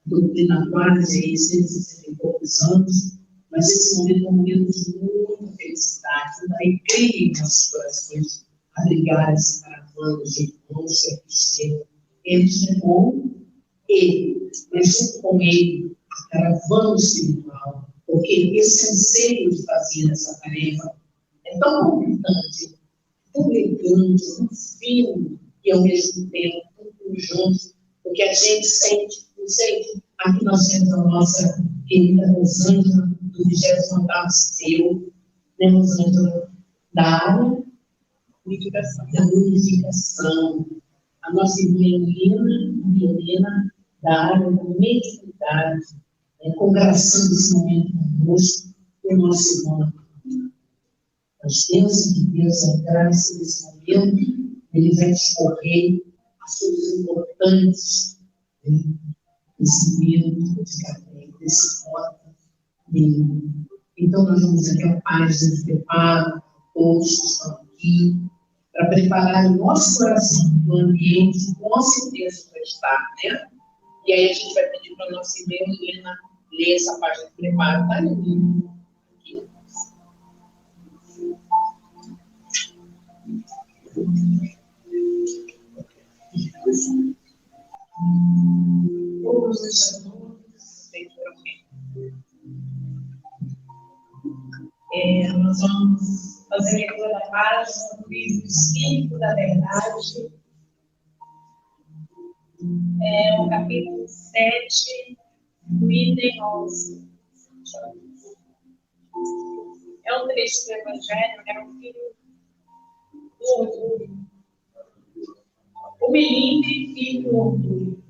doutrina quase aí 160 e poucos anos, mas esse momento é um momento de muita felicidade, muita alegria em nossos corações, abrigar essa caravana de irmãos que aqui chegam. Ele chegou, mas junto com ele, a caravana espiritual, porque esse anseio de fazer essa tarefa é tão importante, tão elegante, tão fino, e ao mesmo tempo tão conjunto, porque a gente sente, não sei, aqui nós temos a nossa querida Rosângela, do 28º Seu, né, Rosângela, da área da unificação, a nossa irmã Helena, da área da mediunidade, congraçando esse momento conosco, o nosso irmão. Nós temos que Deus, a graça desse momento, ele vai discorrer assuntos importantes desse medo de café, desse rota dele. Então, nós vamos aqui a página de preparo, todos que estão aqui, para preparar o nosso coração do ambiente, com certeza vai estar, né? E aí a gente vai pedir para a nossa irmã Helena ler essa página de preparo, tá, Helena? Nós vamos fazer a leitura da página do livro Espírito da Verdade, o capítulo 7, do item 11. É um trecho do Evangelho, o filho do orgulho. O melindre, filho do orgulho,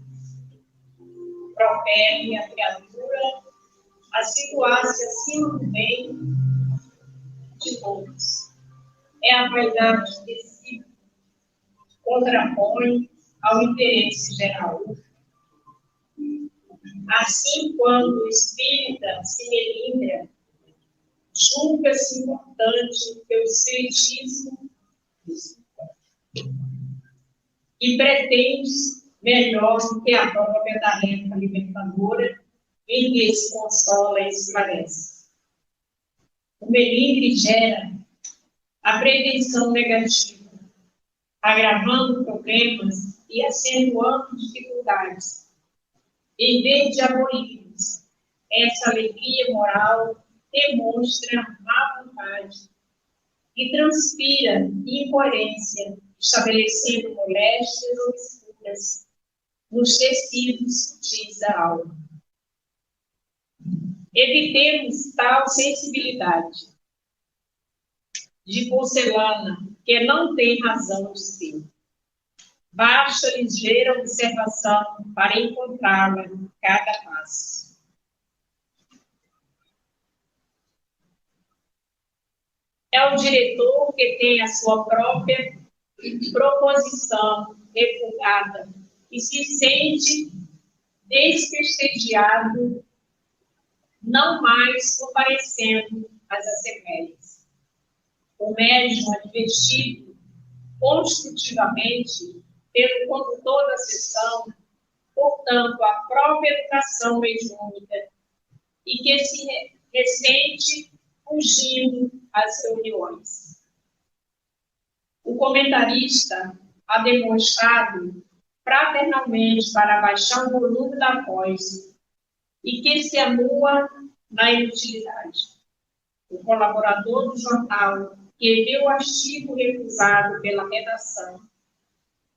propele a criatura a situar-se acima do bem de todos. É a vaidade que se contrapõe ao interesse geral. Assim, quando o espírita se melindra, julga-se importante pelo espiritismo e pretende melhor do que a própria tarefa libertadora em que se consola e esclarece. O melindre gera a pretensão negativa, agravando problemas e acentuando dificuldades, em vez de aboli-los. Essa alegria moral demonstra má vontade e transpira incoerência, estabelecendo moléstias obscuras nos tecidos sutis da alma. Evitemos tal sensibilidade de porcelana que não tem razão de ser. Basta ligeira observação para encontrá-la em cada passo. É o diretor que tem a sua própria proposição refugada e se sente desprestigiado, não mais comparecendo às assembleias. O médium advertido construtivamente pelo condutor da sessão, portanto, a própria educação mediúnica, e que se ressente fugindo às reuniões. O comentarista ha demonstrado fraternalmente para baixar o volume da voz e que se anua na inutilidade. O colaborador do jornal que vê o artigo recusado pela redação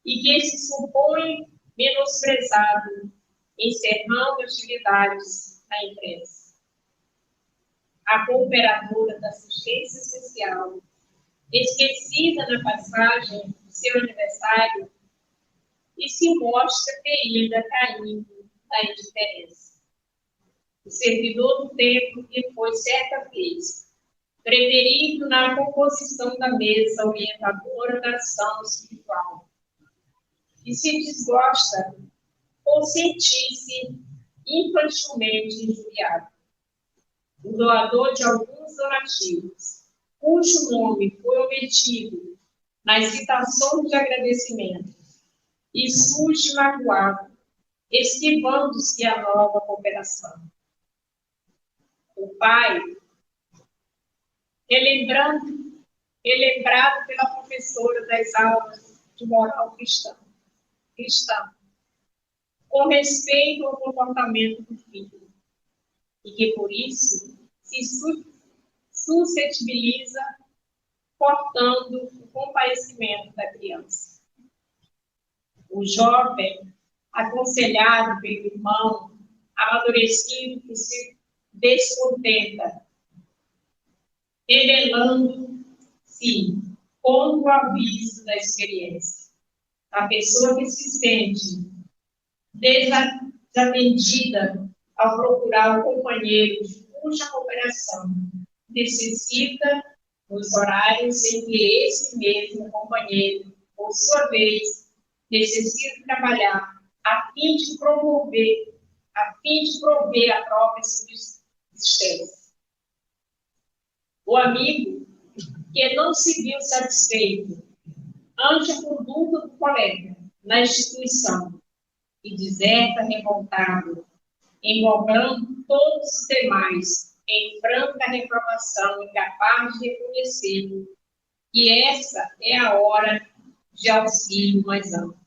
e que se supõe menosprezado, encerrando atividades na imprensa. A cooperadora da assistência social, esquecida na passagem do seu aniversário, e se mostra ferida caindo na indiferença. O servidor do templo que foi certa vez preferido na composição da mesa orientadora da ação espiritual, e se desgosta por sentir-se infantilmente injuriado. O doador de alguns donativos, cujo nome foi omitido nas citações de agradecimento, e surge magoado esquivando-se a nova cooperação. O pai, relembrado pela professora das aulas de moral cristã, com respeito ao comportamento do filho, e que, por isso, se suscetibiliza, cortando o comparecimento da criança. O jovem, aconselhado pelo irmão, amadurecido que se descontenta, revelando-se contra o aviso da experiência. A pessoa que se sente desatendida ao procurar um companheiro cuja cooperação necessita nos horários em que esse mesmo companheiro, por sua vez, necessita trabalhar a fim de prover a própria subsistência. O amigo que não se viu satisfeito ante a conduta do colega na instituição e deserta revoltado, englobando todos os demais em franca reprovação, incapaz de reconhecer que essa é a hora de auxílio mais amplo.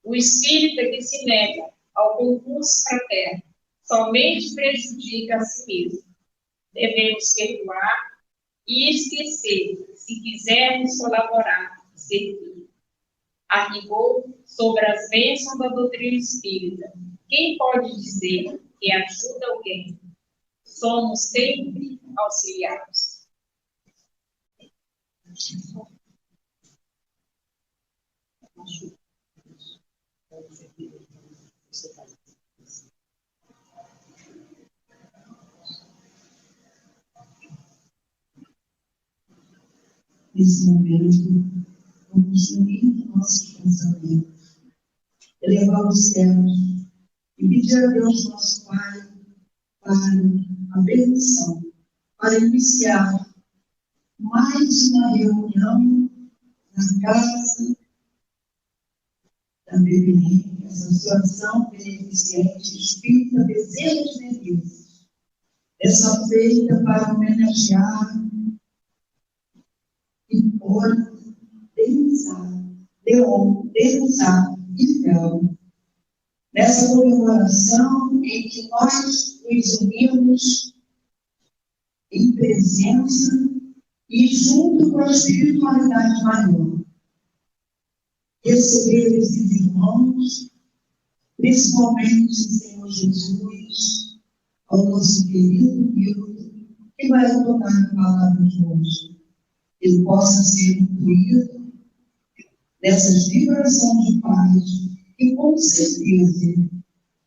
O espírita que se nega ao concurso fraterno somente prejudica a si mesmo. Devemos perdoar e esquecer, se quisermos colaborar e servir. A rigor, sobre as bênçãos da doutrina espírita, quem pode dizer que ajuda alguém? Somos sempre auxiliados. Nesse momento, vamos unir nossos pensamentos, elevar os céus e pedir a Deus, nosso Pai, para a benção, para iniciar mais uma reunião na casa da Beberim, essa associação beneficente espírita Dezenas de Deus, essa feita para homenagear e denizar então, nessa comemoração em que nós nos unimos em presença e junto com a espiritualidade maior. Receber esses irmãos, principalmente Senhor Jesus, ao nosso querido Milton, que vai tocar a palavra de hoje. Ele possa ser incluído nessas vibrações de paz e, com certeza,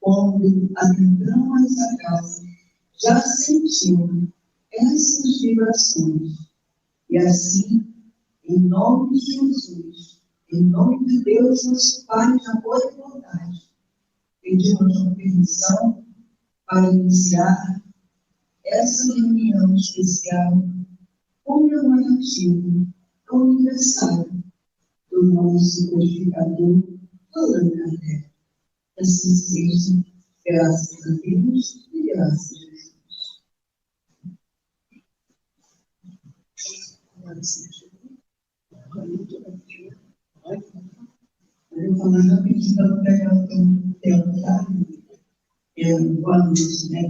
quando adentramos essa casa, já sentiu essas vibrações. E assim, em nome de Jesus, em nome de Deus, nosso Pai de amor e bondade, pedimos a permissão para iniciar essa reunião especial comemorativa do aniversário do nosso codificador Allan Kardec. Assim seja, graças a Deus e graças a Jesus. Eu vou falar rapidinho para não pegar o tempo, tá? Boa noite, né?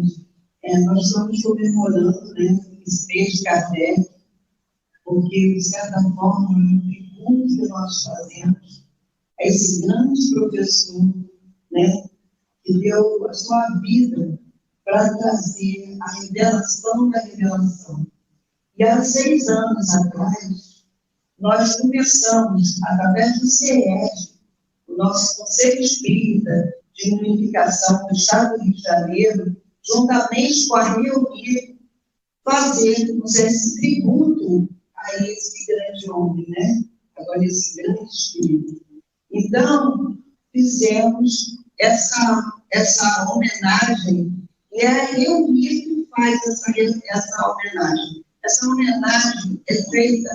Nós estamos comemorando, né, esse mês de Kardec, porque, de certa forma, o tributo que nós fazemos a esse grande professor, né, que deu a sua vida para trazer a revelação da revelação. E há 6 anos atrás, nós começamos, através do CES, o nosso Conselho Espírita de Unificação do Estado do Rio de Janeiro, juntamente com a Reunir, fazermos esse tributo a esse grande homem, né? Agora, esse grande espírito. Então, fizemos essa homenagem, e é a Reunir que faz essa homenagem. Essa homenagem é feita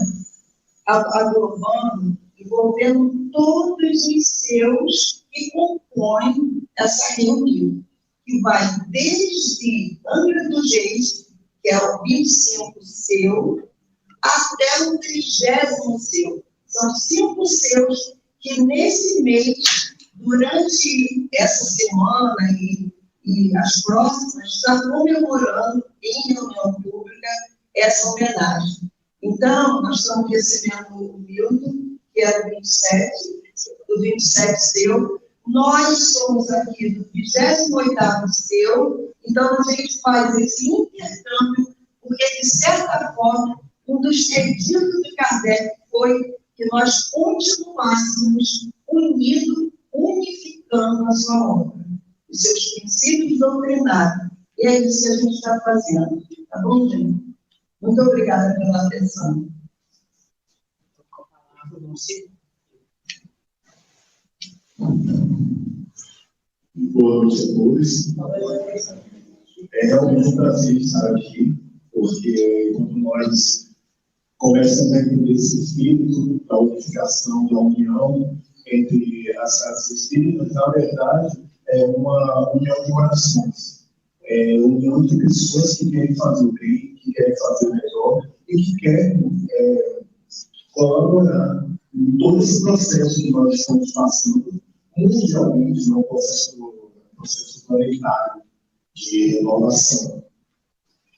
agrupando envolvendo todos os seus que compõem essa reunião, que vai desde Angra dos Reis, que é o 25 seu, até o 30º seu. São 5 seus que nesse mês, durante essa semana e as próximas, está comemorando em reunião pública essa homenagem. Então, nós estamos recebendo o Milton, que é do 27 seu. Nós somos aqui do 28º seu, então a gente faz esse intercâmbio, porque, de certa forma, um dos pedidos de Kardec foi que nós continuássemos unidos, unificando a sua obra, os seus princípios doutrinários. E é isso que a gente está fazendo. Tá bom, gente? Muito obrigada pela atenção. Boa noite a todos. É realmente um prazer estar aqui, porque quando nós começamos a entender esse espírito da unificação, da união entre as casas espíritas, na verdade, é uma união de orações, é união de pessoas que querem fazer o bem, que querem fazer o melhor e que querem colaborar em todo esse processo que nós estamos passando mundialmente, no processo planetário de renovação.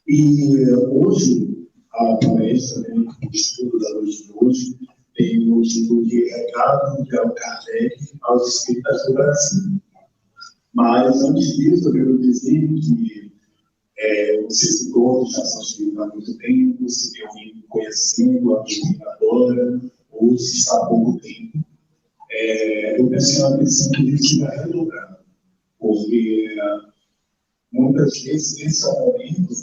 E hoje, a palestra, o estudo da noite de hoje, tem o título de Recado de Allan Kardec aos Espíritas do Brasil. Mas, antes disso, eu quero dizer que vocês todos já são espíritas há muito tempo, se tem alguém conhecendo, alguém agora, ou se está há pouco tempo. Eu peço uma atenção que ele esteja redobrado, porque muitas vezes esse é o momento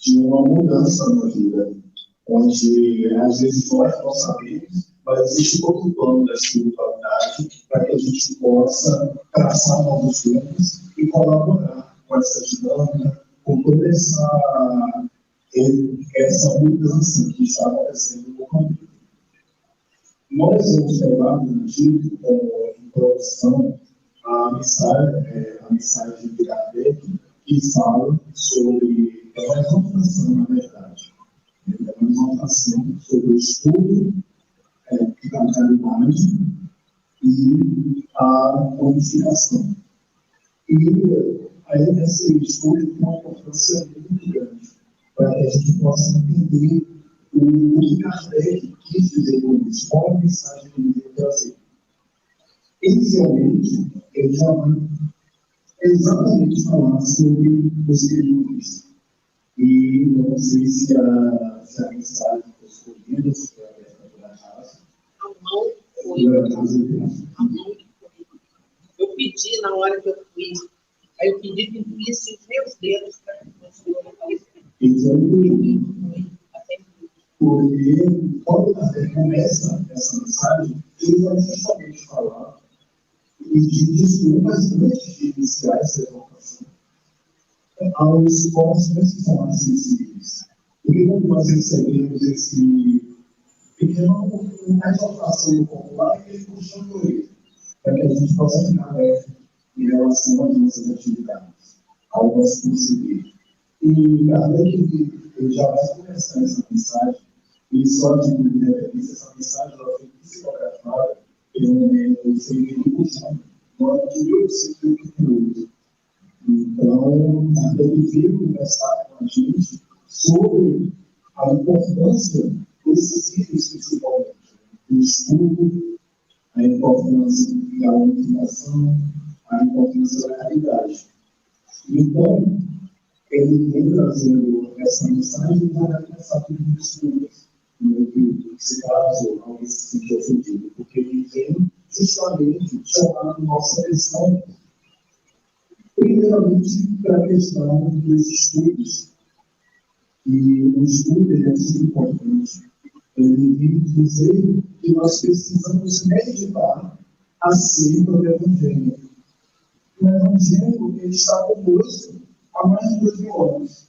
de uma mudança na vida, onde às vezes nós não sabemos, mas existe todo o plano da espiritualidade para que a gente possa traçar novos rumos e colaborar com essa dinâmica, com toda essa mudança que está acontecendo no caminho. Nós vamos pegar um título como introdução a mensagem de Kardec, que fala sobre uma exaltação, na verdade. É uma exaltação sobre o estudo da caridade e a unificação. E aí esse estudo tem uma importância muito grande para que a gente possa entender o que Kardec quis dizer com isso, qual a mensagem que ele veio trazer. Inicialmente, ele já vai exatamente falar sobre os períodos. E não sei se a mensagem foi escolhida, se foi aberta por acaso. Não foi. Eu pedi na hora que eu fui. Aí eu pedi que incluísse os meus dedos para que o senhor aparecesse. Exatamente. Porque quando Kardec começa essa mensagem, ele vai justamente falar e pedir desculpas antes de iniciar essa evocação aos povos que são mais sensíveis. Porque quando nós recebemos esse pequeno exaltação popular, aquele puxão de orelha, para que a gente possa ficar aberto em relação às nossas atividades, ao nosso conceber. E Kardec, ele já vai começar essa mensagem, e só de referência, essa mensagem ela foi psicografada pelo Frederico Chambon, no ano de 1888. Então, Kardec veio conversar com a gente sobre a importância desses itens, principalmente, do estudo, a importância da unificação, a importância da caridade. Então, ele vem trazendo essa mensagem e vai começar com desculpas, no se caso alguém se sentir ofendido, porque ele vem justamente chamar a nossa atenção, primeiramente, para a questão dos estudos. E o estudo é muito importante. Ele vem dizer que nós precisamos meditar acerca do Evangelho. O Evangelho ele está conosco há mais de 2000 anos.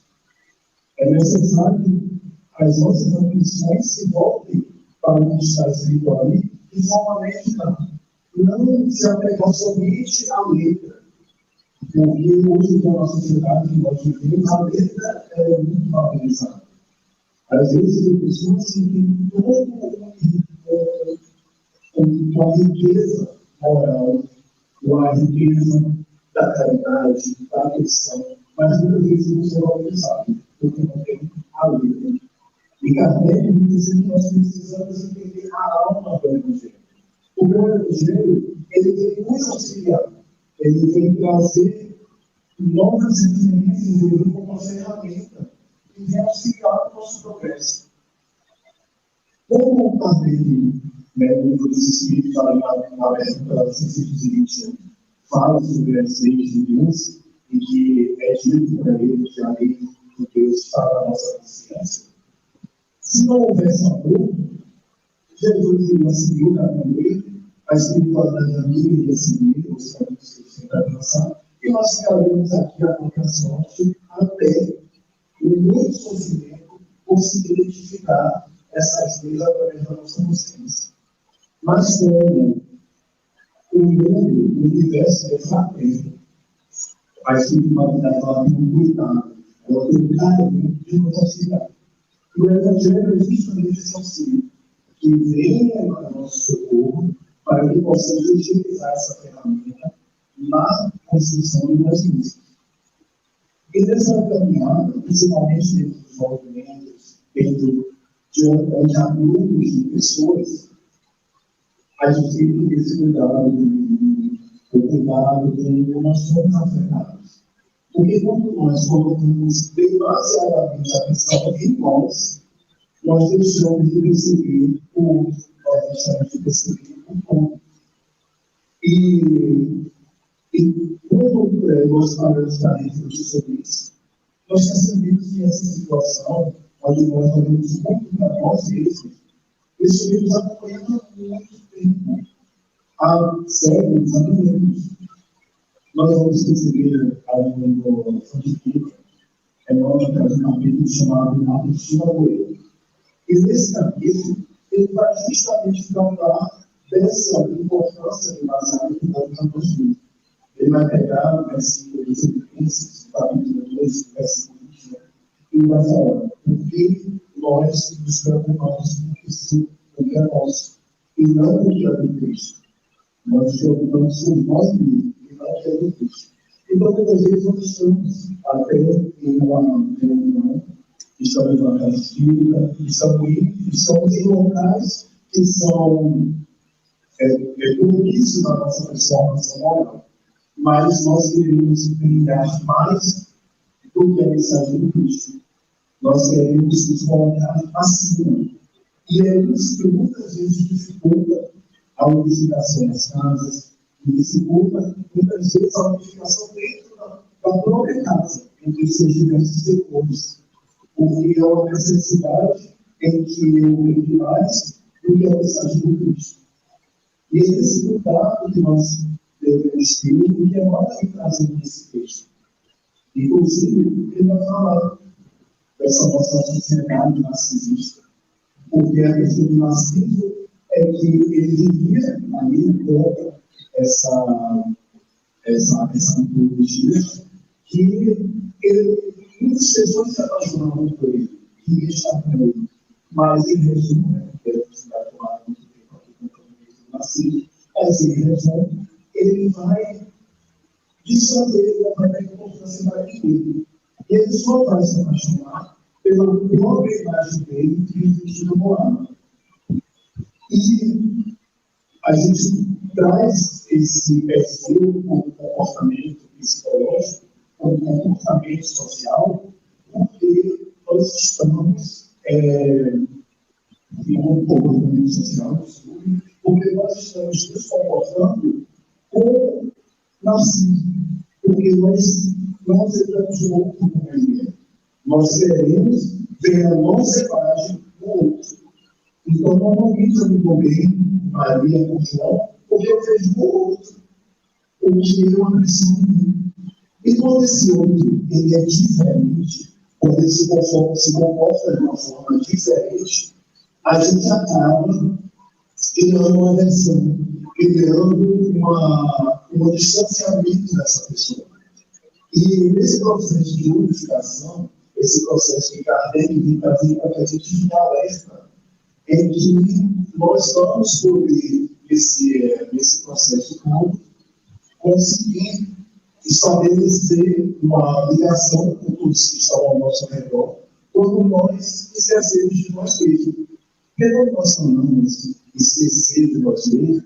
É necessário que as nossas atenções se voltem para o que está escrito ali de forma médica, não se apegar somente à letra. Porque hoje, na nossa sociedade que nós vivemos, a letra é muito valorizada. Às vezes, tem pessoas que têm com a riqueza moral, com a riqueza da caridade, da afeição, mas muitas vezes não são valorizados, porque não tem a letra. E Kardec diz que nós precisamos entender a alma do Evangelho. O Evangelho, ele vem nos auxiliar, ele vem trazer novas referências, ele vem como uma ferramenta e vem auxiliar o nosso progresso. Como o Kardec, médico dos Espíritos, na pergunta 621, fala sobre as leis de Deus e que é dito para ele que a lei de Deus está na nossa consciência. Se não houvesse amor, Jesus iria seguir o caminho dele, a espiritualidade da vida iria seguir os caminhos que ele tem para pensar, e nós ficaríamos aqui a qualquer sorte até o muito sofrimento conseguir identificar essas leis através da nossa consciência. Mas como o mundo, o universo é fraterno, a espiritualidade ela tem um cuidado, ela tem um carinho de nos auxiliar. E o Evangelho é justamente esse auxílio, que venha ao nosso socorro para que possamos utilizar essa ferramenta na construção de nós mesmos. E nessa caminhada, principalmente dentro dos movimentos, dentro de grupos de pessoas, a gente tem que ter esse cuidado com nós somos afetados. Porque quando nós colocamos demasiadamente a atenção em nós deixamos de perceber o outro, nós deixamos de perceber o todo. E quando nós falamos da refletir sobre isso, nós percebemos que essa situação, onde nós olhamos muito para nós mesmos, estivemos acompanhando há muito tempo, há séculos, há milênios. Nós vamos perceber ali no Santifica, nós temos um capítulo chamado Autoestima Goiânia. E nesse capítulo, ele vai justamente tratar dessa importância do vazamento da autoestima. Ele vai pegar o versículo de Filipenses, capítulo 2, versículo 21, e vai falar, porque nós nos preocupamos com o que é nosso, e não com o que é do Cristo. Nós nos preocupamos com nós mesmos, e não com o que é do Cristo. Então, muitas vezes, nós estamos até em uma reunião, estamos na casa espírita, estamos em locais que são propícios à nossa performance moral, mas nós queremos brilhar mais do que a mensagem do Cristo. Nós queremos nos colocar acima. E é isso que muitas vezes dificulta a unificação das casas, e dificulta muitas vezes a unificação dentro da própria casa, entre os seus diversos setores. Porque é uma necessidade em que eu brilhe mais do que a mensagem do Cristo. E esse cuidado que nós devemos ter, o que é mais trazendo nesse texto. Inclusive, ele vai falar dessa nossa sociedade narcisista, porque a questão do narcisismo é que ele vivia ali contra essa mitologia, que muitas pessoas se apaixonavam por ele, que está com ele, mas em resumo, ele vai dissolver a importância da dele. E ele só vai se apaixonar pela própria imagem dele que existe no moral. E a gente traz esse perfil como comportamento psicológico, como comportamento social, porque nós estamos em um comportamento social, porque nós estamos nos comportando com narcisismo, porque nós não aceitamos o outro como ele é. Nós queremos ver a nossa imagem no outro. Então, normalmente eu me dou bem, Maria, com João, porque eu vejo o outro, o que é uma pressão em mim. E quando esse outro ele é diferente, quando ele se comporta de uma forma diferente, a gente acaba criando uma aversão, criando um distanciamento dessa pessoa. E nesse processo de unificação, esse processo que Kardec vem trazer para que a gente fique alerta, é que nós vamos poder, nesse processo todo, conseguir estabelecer uma ligação com todos que estão ao nosso redor, quando nós esquecemos de nós mesmos. Porque quando nós falamos esquecer de nós mesmos,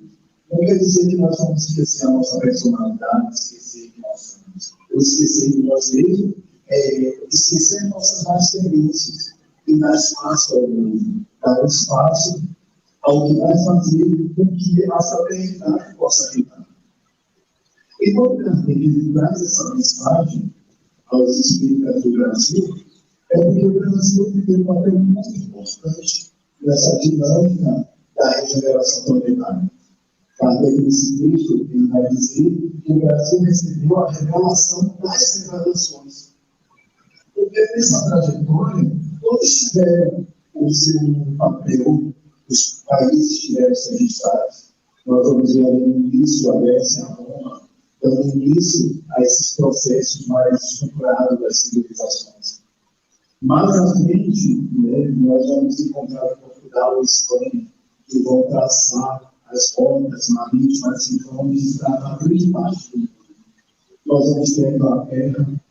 não quer dizer que nós vamos esquecer a nossa personalidade, esquecer que nós somos. O esquecer de nós mesmos é esquecer nossas más tendências e dar espaço ao mundo, dar espaço ao que vai fazer com que a fraternidade possa reinar. E quando Kardec traz essa mensagem aos espíritas do Brasil, é porque o Brasil tem um papel muito importante nessa dinâmica da regeneração planetária. Kardec, nesse texto, ele vai dizer que o Brasil recebeu a revelação das degradações. Porque nessa trajetória, todos tiveram o seu papel, os países tiveram seus estados. Nós vamos ver ali no início a Grécia, a Roma, dando início a esses processos mais estruturados das civilizações. Mais à frente, nós vamos encontrar em Portugal e Espanha, que vão traçar as rotas marítimas e vão desbravar grande parte do mundo. Nós vamos ter a Inglaterra,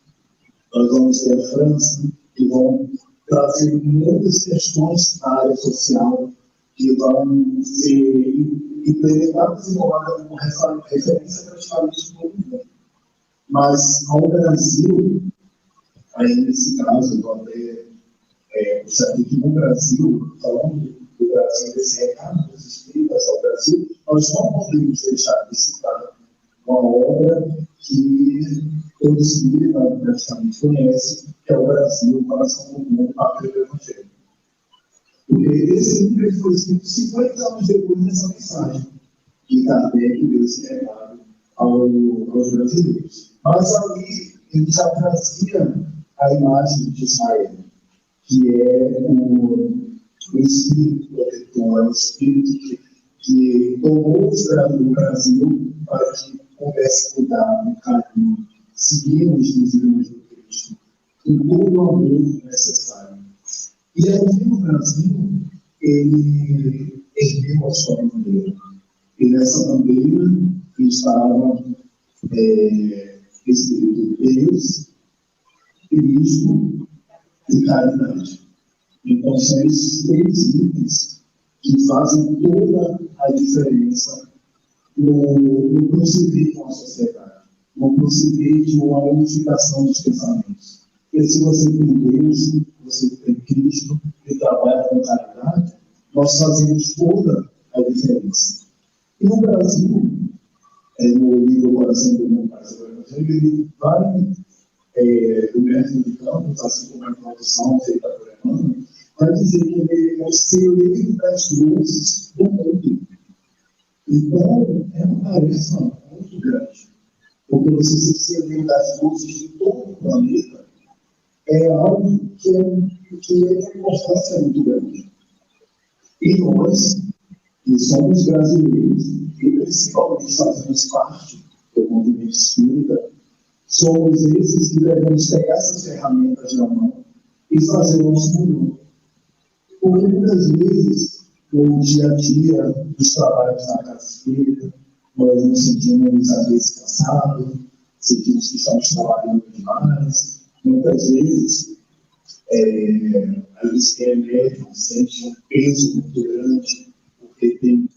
nós vamos ter a França, que vão trazer muitas questões na área social, que vão ser implementadas e colocadas como referência praticamente todo mundo. Mas ao Brasil, aí nesse caso, eu até puxar aqui no Brasil, falando do Brasil, desse recado dos espíritas ao Brasil, nós não podemos deixar de citar uma obra que todo espírita praticamente conhece, que é o Brasil, o coração do mundo, pátria do Evangelho. Porque esse livro foi escrito 50 anos depois dessa mensagem que Kardec deu esse recado aos brasileiros. Mas ali ele já trazia a imagem de Israel, que é o espírito protetor, é o espírito que tomou o Brasil para que pudesse cuidar do caminho, seguir os desígnios do Cristo, com todo o amor necessário. E aqui no Brasil, ele ergueu a sua bandeira. E nessa bandeira estava Espírito de Deus, Cristo e caridade. Então, são esses três itens que fazem toda a diferença no proceder com a sociedade, no proceder de uma unificação dos pensamentos. Porque se você tem Deus, você tem Cristo e trabalha com caridade, nós fazemos toda a diferença. E no Brasil, no livro Coração do Mundo, ele vai, do Mestre de Campos, assim como a introdução feita por Emmanuel, vai dizer que ele é o celeiro das luzes do mundo. Então, é uma tarefa muito grande, porque você ser celeiro das luzes de todo o planeta é algo que é uma importância muito grande. E nós, que somos brasileiros, e principalmente fazemos parte do movimento espírita, somos esses que devemos pegar essas ferramentas na mão e fazer o nosso mundo. Porque muitas vezes, no dia a dia dos trabalhos na casa espírita, nós nos sentimos às vezes cansados, sentimos que estamos trabalhando demais. Muitas vezes, a gente tem médico, sente um peso muito grande, porque tem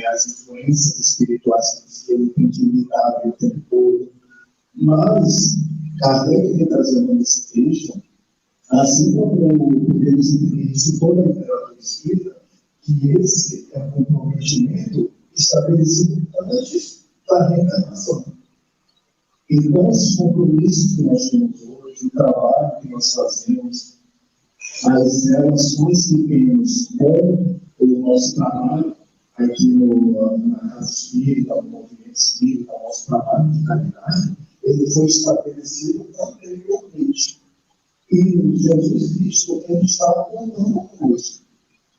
as influências espirituais que ele tem que lidar o tempo todo. Mas, Kardec vem trazendo nesse texto, assim como podemos entender isso toda a literatura espírita, que esse é um comprometimento estabelecido antes da reencarnação. Então, esses compromissos que nós temos hoje, o trabalho que nós fazemos, as relações que temos com o nosso trabalho, aqui na Casa Espírita, no Movimento Espírita, o nosso trabalho de caridade, ele foi estabelecido anteriormente. E Jesus Cristo ele está contando conosco,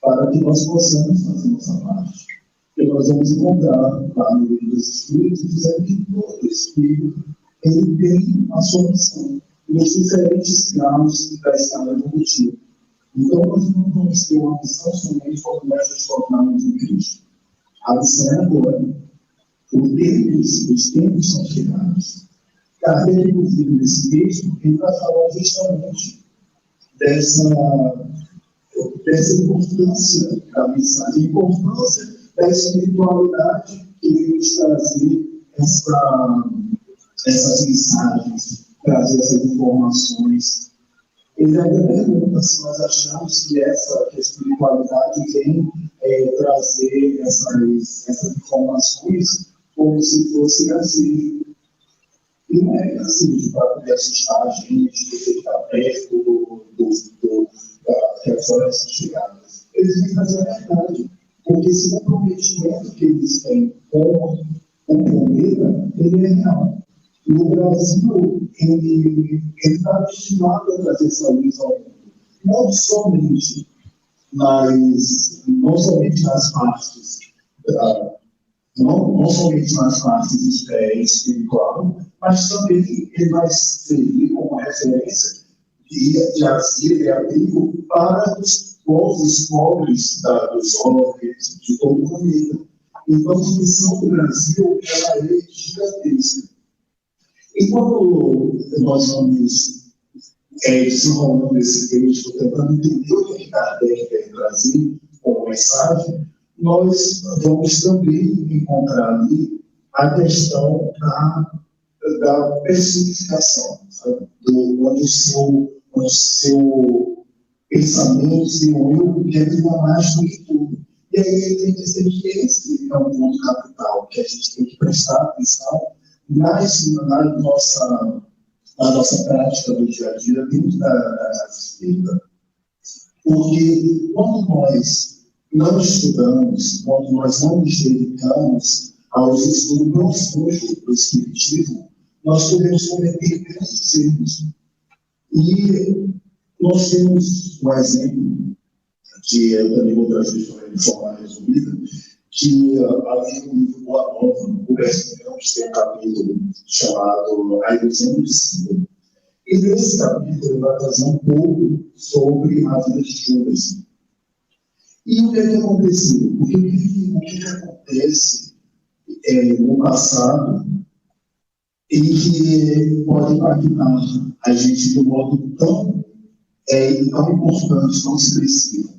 para que nós possamos fazer nossa parte. Porque nós vamos encontrar lá no livro dos Espíritos, dizendo que todo Espírito ele tem a sua missão, nos diferentes graus da escala evolutiva. Então, nós não vamos ter uma missão somente quando nós nos tornarmos em Cristo. A missão é agora. Os tempos são chegados. Kardec, inclusive, nesse texto, ele vai falar justamente dessa importância da mensagem, a importância da espiritualidade que vem nos trazer essas mensagens, trazer essas informações. Ele até pergunta se nós achamos que a espiritualidade vem trazer essas informações como se fosse gasejo. E não é gasejo para poder assustar a gente, que está perto das florestas chegadas. Eles vêm trazer a verdade, porque esse comprometimento que eles têm com o planeta, ele é real. E o Brasil, ele está destinado a trazer essa luz ao mundo. Não somente nas partes, não somente nas partes espiritual, mas também ele vai servir como referência de asilo e abrigo para os povos pobres dos jovens, de todo o planeta. Então, a missão do Brasil ela é gigantesca. E quando nós vamos desenrolando esse texto, tentando entender o que Kardec quer trazer como mensagem, nós vamos também encontrar ali a questão da personificação, onde o seu pensamento, seu eu, deriva mais do que tudo. E aí ele tem que dizer que esse é um ponto capital, que a gente tem que prestar atenção na nossa prática do dia a dia dentro da casa espírita. Porque quando nós não estudamos, quando nós não nos dedicamos aos estudos profundos do espiritismo, nós podemos cometer grandes erros. E nós temos um exemplo de também outras questões de forma resumida, que ali no livro Boa Nova, o Berço tem um capítulo chamado A Ilusão do Discípulo. E nesse capítulo ele vai trazer um pouco sobre a vida de Judas. E o que aconteceu? O que acontece no passado e que pode impactar a gente de um modo tão importante, tão expressivo.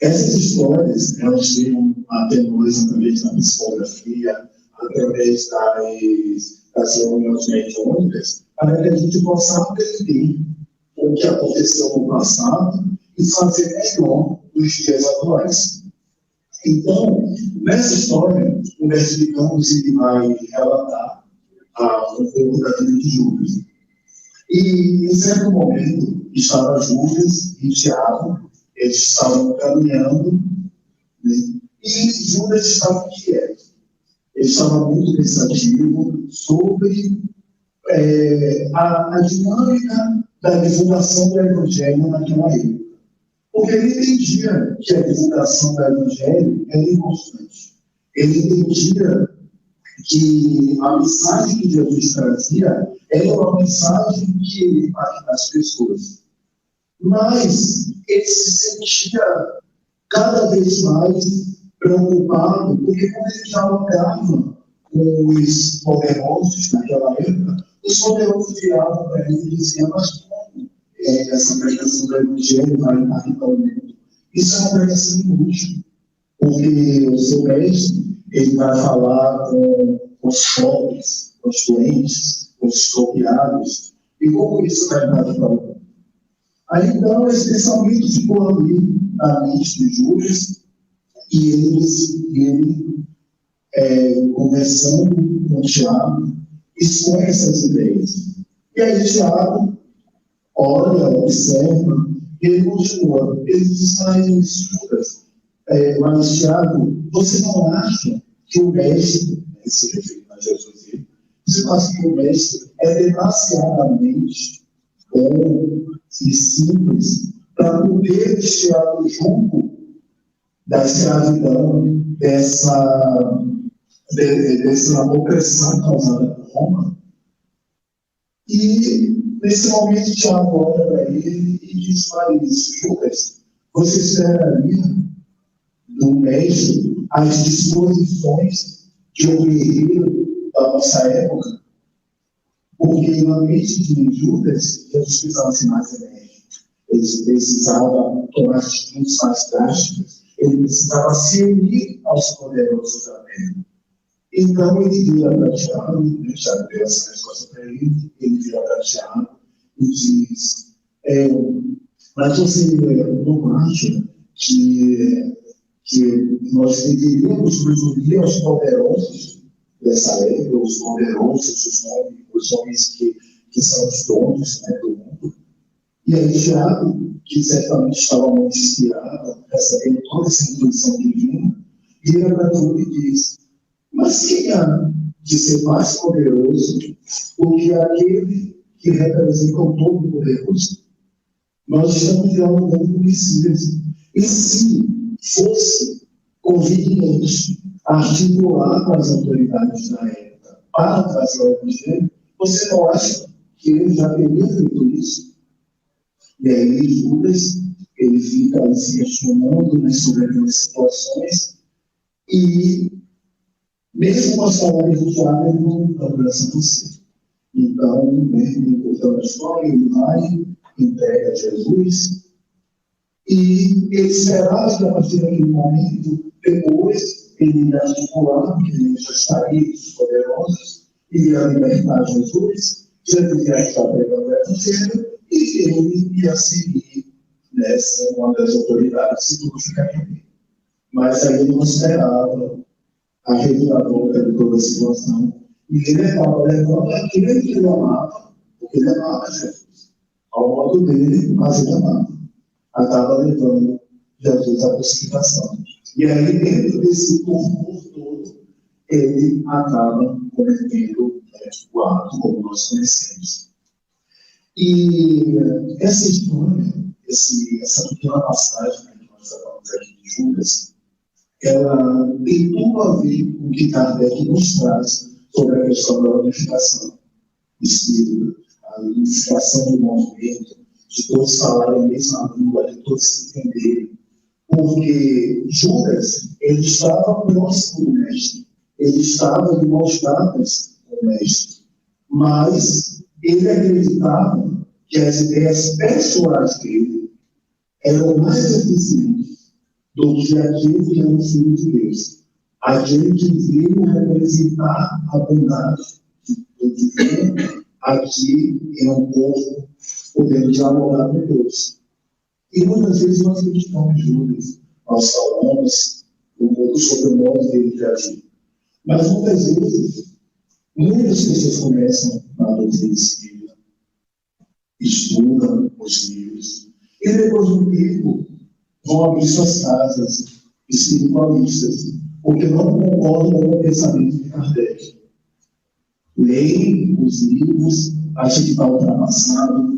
Essas histórias, elas chegam até nós através da psicografia, através das reuniões mediúnicas, para que a gente possa aprender o que aconteceu no passado e fazer melhor nos dias atuais. Então, nessa história, o mestre Campos vai relatar um pouco da vida de Judas. E, em certo momento, estava Judas e Tiago, eles estavam caminhando, né? E Judas estava quieto. Ele estava muito pensativo sobre a dinâmica da divulgação do Evangelho naquela época. Porque ele entendia que a divulgação do Evangelho era importante. Ele entendia que a mensagem que Jesus trazia era uma mensagem que ele impacta as pessoas. Mas ele se sentia cada vez mais preocupado, porque quando ele dialogava com os poderosos naquela época, os poderosos viravam para ele e diziam: mas como essa pregação do Evangelho vai impactar o mundo? Isso é uma pregação inútil, porque o seu mestre ele vai falar com os pobres, com os doentes, com os expropriados, e como isso vai impactar o mundo? Aí então esse pensamento ficou ali na mente de Judas, e ele conversando com o Tiago, expõe essas ideias. E aí Tiago olha, observa, e ele continua. Ele diz: mas Tiago, você não acha que o mestre, se referindo a Jesus, você não acha que o mestre é demasiadamente bom e simples para poder tirar o jogo da escravidão, dessa opressão causada por Roma. E, nesse momento, Tiago olha para ele e diz para ele: Judas, você esperaria do mestre as disposições de um guerreiro da nossa época? Porque na mente de Judas, Jesus precisava ser mais enérgico, ele precisava tomar atitudes mais drásticas, ele precisava se unir aos poderosos da terra. Então ele vira para Tiago, Tiago deu essa resposta para ele vira para Tiago e diz: mas você não acha que nós deveríamos nos unir aos poderosos dessa época, os poderosos, os homens que são os donos, né, do mundo? E aí Tiago, que certamente estava muito inspirado, recebendo toda essa intuição divina, vira para tudo e diz: mas quem há de ser mais poderoso do que aquele que representa o Todo-Poderoso? Nós estamos dialogando com o Messias. E se fosse conveniente articular com as autoridades da época para trazer o Evangelho, você não acha que ele já teria feito isso? E aí Judas, ele fica ali se questionando, né, sobre aquelas situações, e mesmo com as palavras do Tiago, ele não abraça você. Então, né, contando a história, ele vai, entrega a Jesus, e ele esperava que a partir daquele momento, depois, ele ia articular, porque ele já estaria dos poderosos, ia libertar Jesus, Jesus ia estar pregando o Evangelho, e ele ia seguir, né, sendo uma das autoridades, se tudo ficaria bem. Mas aí ele não esperava a reviravolta de toda a situação, e ele estava levando aquele que ele amava, porque ele amava Jesus, ao modo dele, mas ele amava. Acaba levando Jesus à crucificação. E aí, dentro desse turno todo, ele acaba cometendo o ato como nós conhecemos. E essa história, essa pequena passagem que nós falamos aqui de Judas, ela tem tudo a ver com o que Kardec nos traz sobre a questão da unificação espírita, a unificação do movimento, de todos falarem a mesma língua, de todos se entenderem. Porque Judas, ele estava próximo do mestre, ele estava de mãos dadas com o mestre, mas ele acreditava que as ideias pessoais dele eram mais eficientes do que aquele que era o Filho de Deus, aquele que veio representar a bondade do divino aqui em um povo podendo dialogar com Deus. E muitas vezes nós acreditamos em Judas, nós falamos um pouco sobre o modo dele de agir. Mas muitas vezes, muitas pessoas começam na doutrina espírita, estudam os livros, e depois do tempo vão abrir suas casas espiritualistas, porque não concordam com o pensamento de Kardec. Leem os livros, acham que está ultrapassado.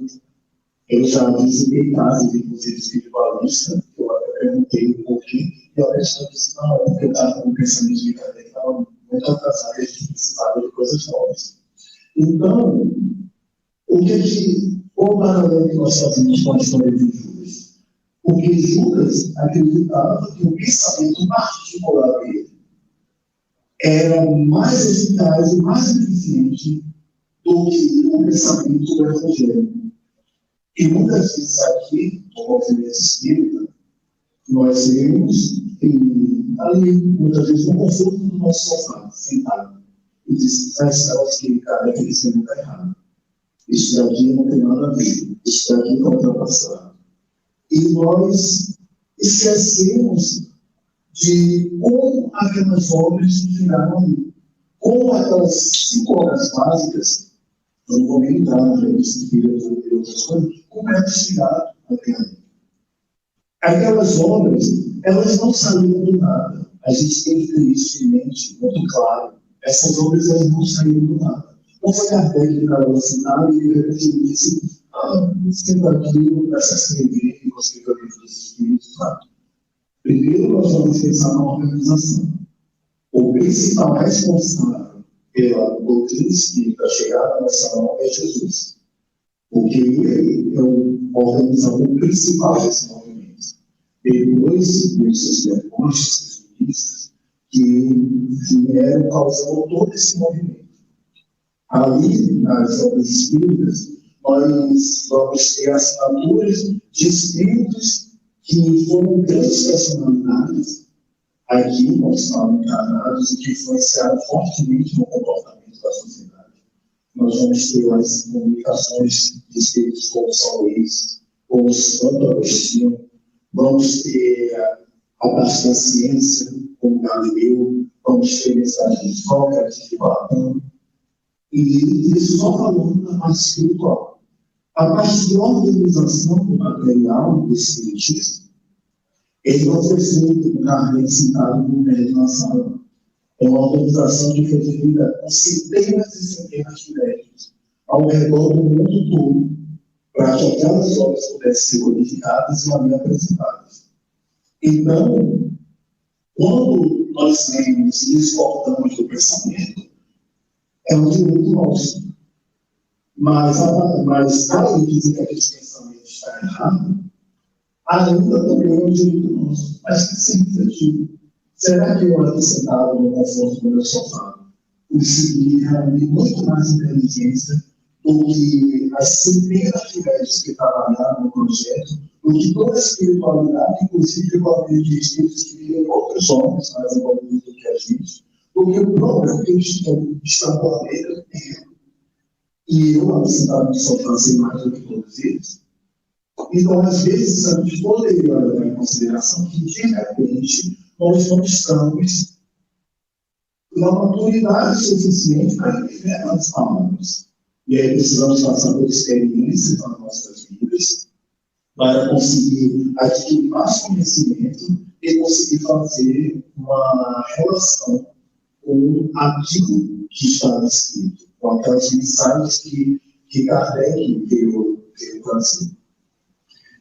Eu já visitei casas, inclusive espiritualista, eu até perguntei o porquê, e a pessoa disse: não, é porque eu estava com o pensamento de Kardec, estava muito atrasado, a gente precisava de coisas novas. Então, qual o paralelo que nós fazemos com a história de Judas? Porque Judas acreditava que o pensamento particular dele era mais eficaz e mais eficiente do que o pensamento do Evangelho. E muitas vezes aqui, no movimento espírita, nós vemos ali, muitas vezes, no conforto do nosso sofá, sentado, e diz: faz que cara, aquele ser está errado. Isso daqui não tem nada a ver, isso daqui está ultrapassado. E nós esquecemos de como aquelas obras chegaram ali. Como aquelas 5 horas básicas, eu não vou nem entrar na revista espírita e outras coisas, como é que chegaram até ali. Aquelas obras, elas não saíram do nada. A gente tem que ter isso em mente muito claro. Essas obras, elas não saíram do nada. Não foi Kardec que estava assinado e de repente ele disse: sendo aqui, não precisa escrever, e você fica dentro dos espíritos, sabe? Primeiro, nós vamos pensar na organização. O principal responsável pela doutrina espírita chegada ao salão é Jesus. Porque ele é o organizador principal desse movimento. Depois dos seus demônios, seus ministros, que vieram causando todo esse movimento. Ali, nas obras espíritas, nós vamos ter assinaturas de espíritos que foram grandes personalidades aqui, nós estamos encarnados e que influenciaram fortemente no comportamento da sociedade. Nós vamos ter as comunicações de espíritos como São Luís, como Santo Agostinho, vamos ter a parte da ciência, como Galileu, vamos ter mensagens de Sócrates, de Platão, e isso só falando da parte espiritual. A parte de organização do material do espiritismo, ele não foi feito com carne sentado no médio na sala. É uma organização que foi feita com centenas e centenas de médicos ao redor do mundo todo, para que aquelas obras pudessem ser codificadas e ali apresentadas. Então, quando nós lemos e discordamos do pensamento, é um direito nosso. Mas além de dizer que aquele pensamento está errado, ainda também é um direito nosso. Mas que significa? Será que eu aqui sentado no conforto do meu sofá consegui reunir muito mais inteligência do que as centenas de médicos que trabalharam no projeto, do que toda a espiritualidade, inclusive o amigo de espíritos que vivem outros homens mais evoluídos do que a gente, do que o próprio Cristo está por dentro dele. E eu, aqui sentado no sofá, sei mais do que todos eles. Então, às vezes, a gente poderia levar em consideração que, de repente, nós não estamos na maturidade suficiente para viver as palavras. E aí precisamos passar por experiências nas nossas vidas para conseguir adquirir mais conhecimento e conseguir fazer uma relação com aquilo que está escrito, com aquelas mensagens que Kardec veio trazer.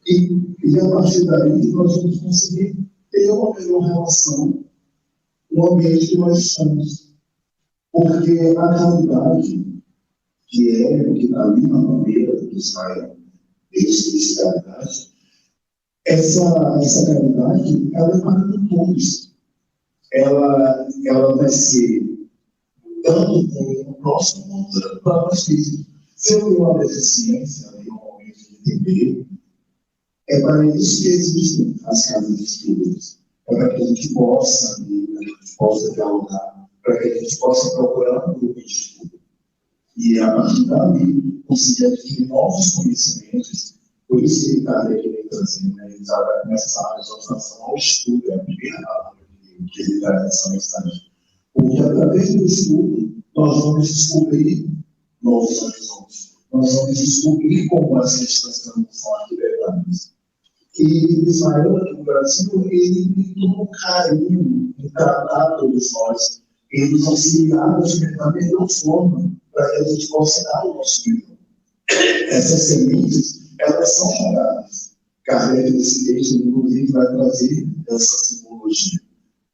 E a partir daí nós vamos conseguir ter uma melhor relação no ambiente que nós estamos. Porque a realidade, que é o que está ali na bandeira do Israel, especialidade, essa realidade, ela é para todos. Ela vai ser tanto com o próximo quanto para nós mesmos. Se eu tenho uma deficiência em um momento de entender, é para isso que existem as casas de estudos. É para que a gente possa ler, para que a gente possa dialogar, para que a gente possa procurar um grupo de estudo. E a partir dali, conseguir adquirir novos conhecimentos. Por isso que Kardec vem trazendo, né? Ele está nessa exortação ao estudo, é a primeira palavra que ele traz nessa mensagem. Porque através do estudo, nós vamos descobrir novos horizontes. Nós vamos descobrir como as questões não são aqui verdades. E Israel, aqui no Brasil, ele tem todo um carinho em tratar todos nós. Ele nos auxiliar da melhor forma para que a gente possa dar o nosso livro. Essas sementes, elas são jogadas. Kardec, nesse texto, inclusive, vai trazer essa simbologia.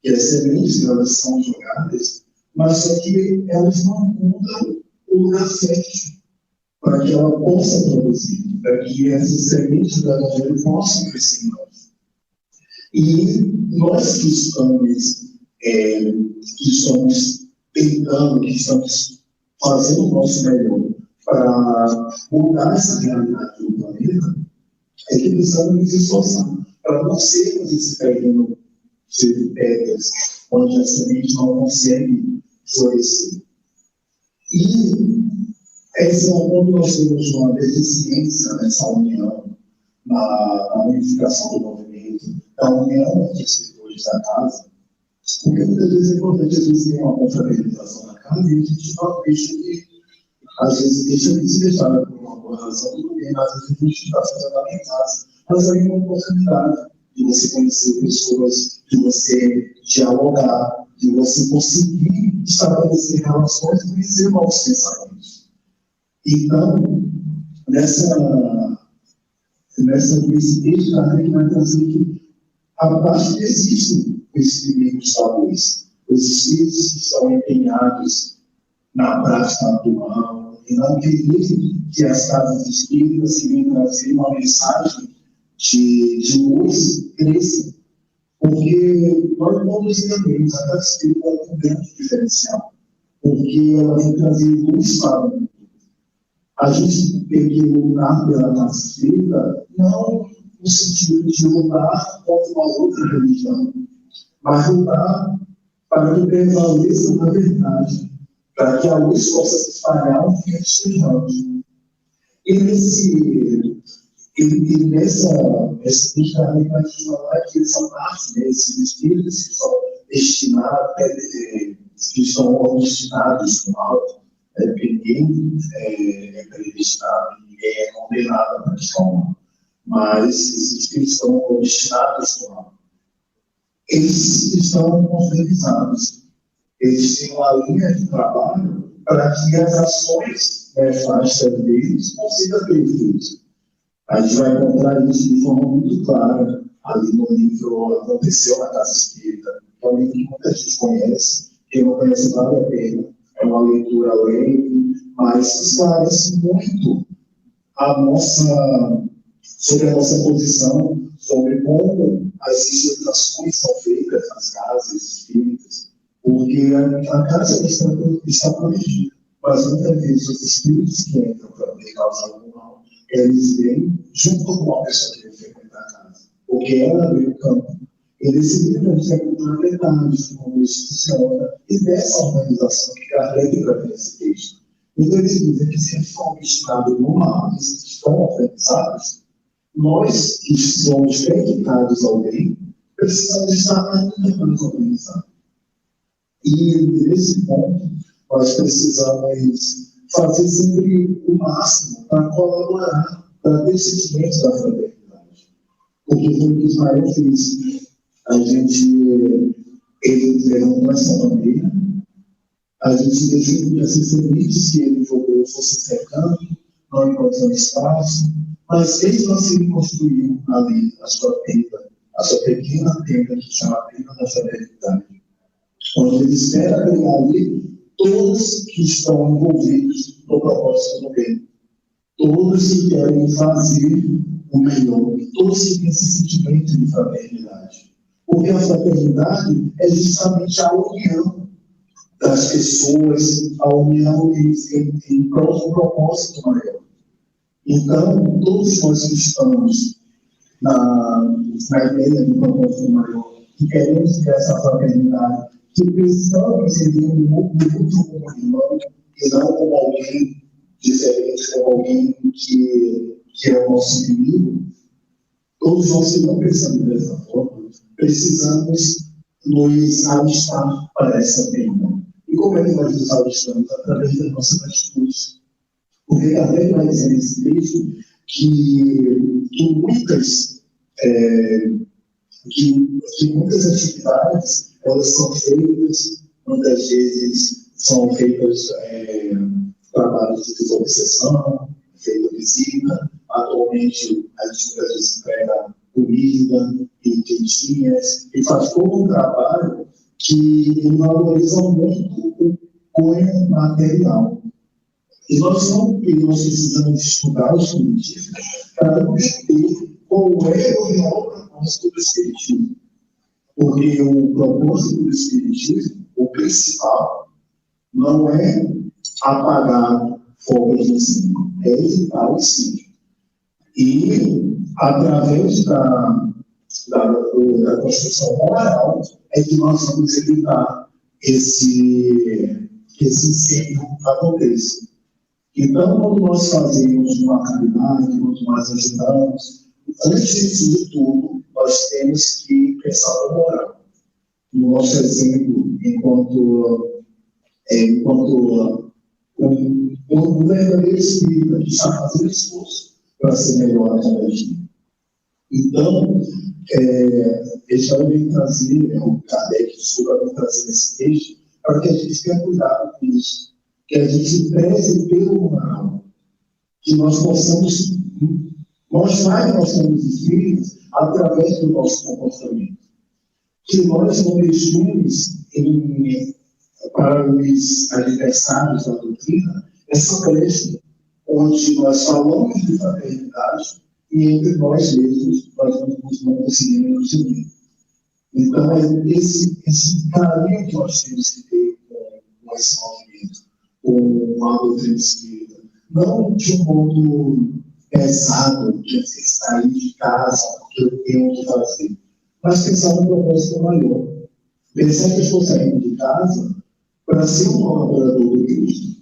Que as sementes, elas são jogadas, mas só que elas não encontram o lugar fértil para que ela possa produzir, para que essas sementes do Evangelho possam crescer em nós. E nós que estamos tentando, que estamos fazendo o nosso melhor para mudar essa realidade do planeta, é que precisamos nos esforçar para não sermos esse terreno de pedras, onde a semente não consegue florescer. E quando nós temos uma deficiência nessa união, na unificação do movimento, da união entre os setores da casa, porque muitas vezes é importante, às vezes tem uma confraternização na casa e a gente não deixa de, às vezes deixa de se deixar por uma boa razão, tudo bem, mas às vezes a gente está fazendo a minha casa. Mas aí é uma oportunidade de você conhecer pessoas, de você dialogar, de você conseguir estabelecer relações e conhecer novos pensamentos. Então, nesse texto, a gente vai trazer que a parte que existem espíritos talvez, os espíritos que estão empenhados na prática atual, e não querem que as casas espíritas venham trazer uma mensagem de luz cresça, porque nós todos entendemos a casa espírita é um grande diferencial, porque ela vem trazer luz para o mundo. A gente tem que lutar pela casa espírita, não no sentido de lutar contra uma outra religião, mas lutar para que prevaleça a verdade, para que a luz possa se espalhar onde quer que estejamos. E nessa também vai falar que são partes desses espíritos que são destinados, que estão destinados no alto, porque ninguém é predestinado, ninguém é condenado à questão, mas esses que estão destinados no alto, eles estão organizados, eles têm uma linha de trabalho para que as ações nefastas deles consigam ter efeito. A gente vai encontrar isso de forma muito clara ali no livro Aconteceu na Casa Espírita, que é um livro que muita gente conhece, quem não conhece vale a pena, é uma leitura leve, mas esclarece muito sobre a nossa posição, sobre como as estruturações são feitas nas casas espíritas, porque a casa está protegida, mas muitas vezes os espíritos que entram para poder causar algum mal, eles vêm junto com a pessoa que frequenta a casa, porque ela vem no campo. E nesse livro a gente vai encontrar detalhes de como isso funciona e dessa organização que Kardec traz nesse texto. Então eles dizem que se eles estão destinados no mal, que estão organizados, nós que somos dedicados ao bem, precisamos estar ainda mais organizados. E nesse ponto, nós precisamos fazer sempre o máximo para colaborar, para ter sentimento da fraternidade. Porque foi o que Ismael fez. Ele levantou essa bandeira, a gente deixou que essas sementes que ele jogou fossem secando, não encontrando espaço, mas mesmo assim ele construiu ali a sua pequena tenda, que chama a tenda da fraternidade, onde ele espera pegar ali todos que estão envolvidos no propósito do bem, todos que querem fazer o melhor, todos que têm esse sentimento de fraternidade. Porque a fraternidade é justamente a união das pessoas, a união em prol de um propósito maior. Então, todos nós que estamos na ideia do propósito maior, que queremos ter essa fraternidade, que precisamos ser um muito como irmão, e não como alguém diferente, como alguém que é o nosso inimigo, todos nós que não pensamos dessa forma, precisamos nos alistar para essa pena. E como é que nós nos alistamos? Através das nossas atitudes. Porque Kardec vai dizer nesse texto que muitas atividades elas são feitas, muitas vezes são feitas trabalhos de desobsessão, feita visita. Atualmente a gente muitas vezes entrega comida e quentinhas, e faz todo um trabalho que valoriza muito o cunho material. E nós precisamos estudar os científicos para entender qual é o real propósito do espiritismo. Porque o propósito do espiritismo, o principal, não é apagar fogos de incêndio, é evitar o incêndio. E, através da construção moral, é que nós vamos evitar esse incêndio aconteça. Então, quando nós fazemos uma caridade, quando nós ajudamos, antes de tudo, nós temos que pensar no moral. No nosso exemplo, enquanto um verdadeiro espírita que está fazendo esforço para ser melhor a cada dia. Então, ele já vem trazer, o Kardec vem trazer nesse texto, para que a gente tenha cuidado com isso, que a gente preze pelo moral, que nós possamos mostrar que nós somos espíritos, através do nosso comportamento. Que nós não deixemos para os adversários da doutrina essa brecha onde nós falamos de fraternidade e entre nós mesmos nós não conseguimos nos unir. Então, esse carinho que nós temos que ter com esse movimento, com a doutrina espírita, não de um modo pesado, de sair de casa porque eu tenho que fazer, mas pensar no propósito maior. Pensar que eu estou saindo de casa para ser um colaborador do Cristo,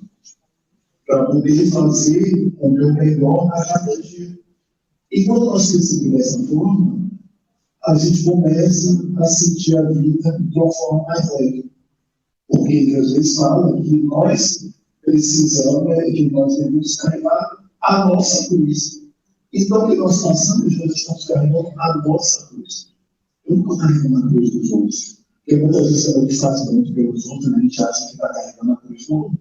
para poder fazer o meu melhor a cada dia. E quando nós pensamos dessa forma, a gente começa a sentir a vida de uma forma mais leve. Porque Jesus fala que nós precisamos, que nós devemos carregar a nossa cruz. Então, o que nós passamos, nós estamos carregando a nossa cruz. Eu não estou carregando a cruz dos outros. Porque muitas vezes a gente faz muito pelos outros, a gente acha que está carregando a cruz do outro.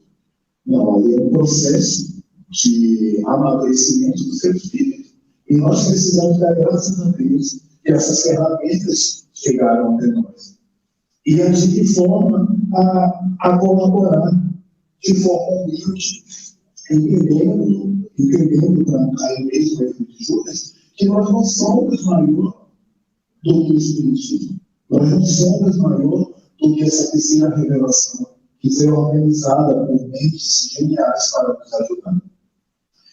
Não, ali é um processo de amadurecimento do seu espírito. E nós precisamos dar graças a Deus que essas ferramentas chegaram até nós. E agir de forma a colaborar, de forma humilde, entendendo para não cair mesmo de Judas, que nós não somos maior do que o Espiritismo. Nós não somos maior do que essa terceira revelação, que foi organizada por mentes geniais para nos ajudar.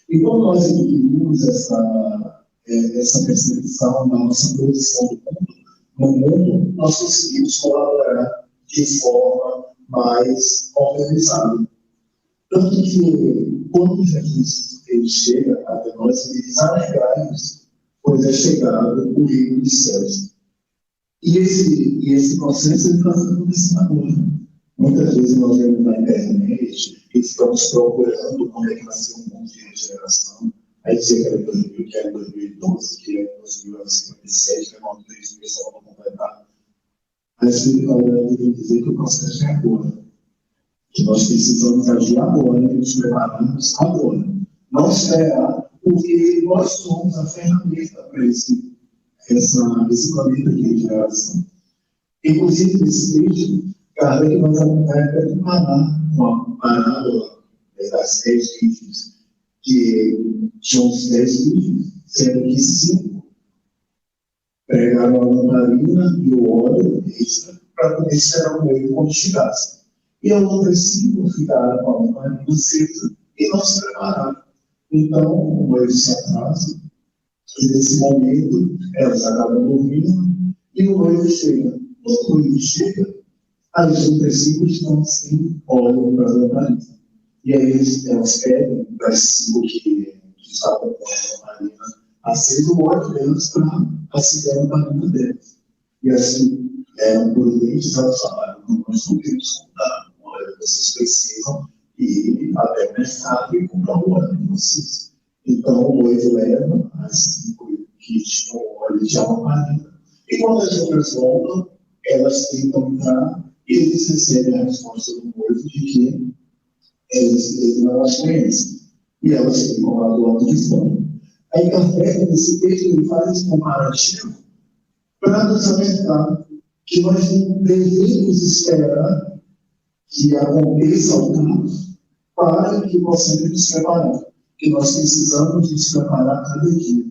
E quando nós adquirimos essa percepção da nossa posição no mundo, nós conseguimos colaborar de forma mais organizada. Tanto que, quando Jesus ele chega até nós, ele diz: alegrai-vos, pois é chegado o reino dos céus. E esse processo ele está acontecendo agora. Muitas vezes nós vemos na internet e estamos procurando como é que vai ser um mundo de regeneração. Aí dizia que era 2000, que era 2012, que era 2057, que era 2000, só para completar. A espiritualidade vem dizer que o processo é agora. Que nós precisamos agir agora e nos prepararmos agora. Não esperar, porque nós somos a ferramenta para esse planeta de regeneração. Inclusive, nesse texto, Kardec vai comparar uma parábola das 10 virgens, que tinham os 10 virgens, sendo que 5 pegaram a lamparina e o óleo extra para poder esperar o noivo quando chegasse. E as outras 5 ficaram com a lamparina acesa e não se prepararam. Então, o noivo se atrasa, e nesse momento elas acabam dormindo e o noivo chega. Quando o noivo chega, as outras 5 estão sem óleo para a lamparina. E aí elas pedem para as 5 que estavam com a lamparina acesa o óleo delas para acender a lamparina delas. E assim, eram prudentes, elas falaram: nós não temos contar o óleo, vocês precisam ir até o mercado e comprar o óleo de vocês. Então o noivo leva as 5 que tinham óleo de lamparina. E quando as outras voltam, elas tentam entrar e eles recebem a resposta do noivo de que eles não as conhecem. E elas ficam lá do lado de fora. Aí Kardec, nesse texto, ele faz esse comparativo para nos alertar que nós não devemos esperar que aconteça o caso para que possamos nos preparar. Que nós precisamos nos preparar cada dia,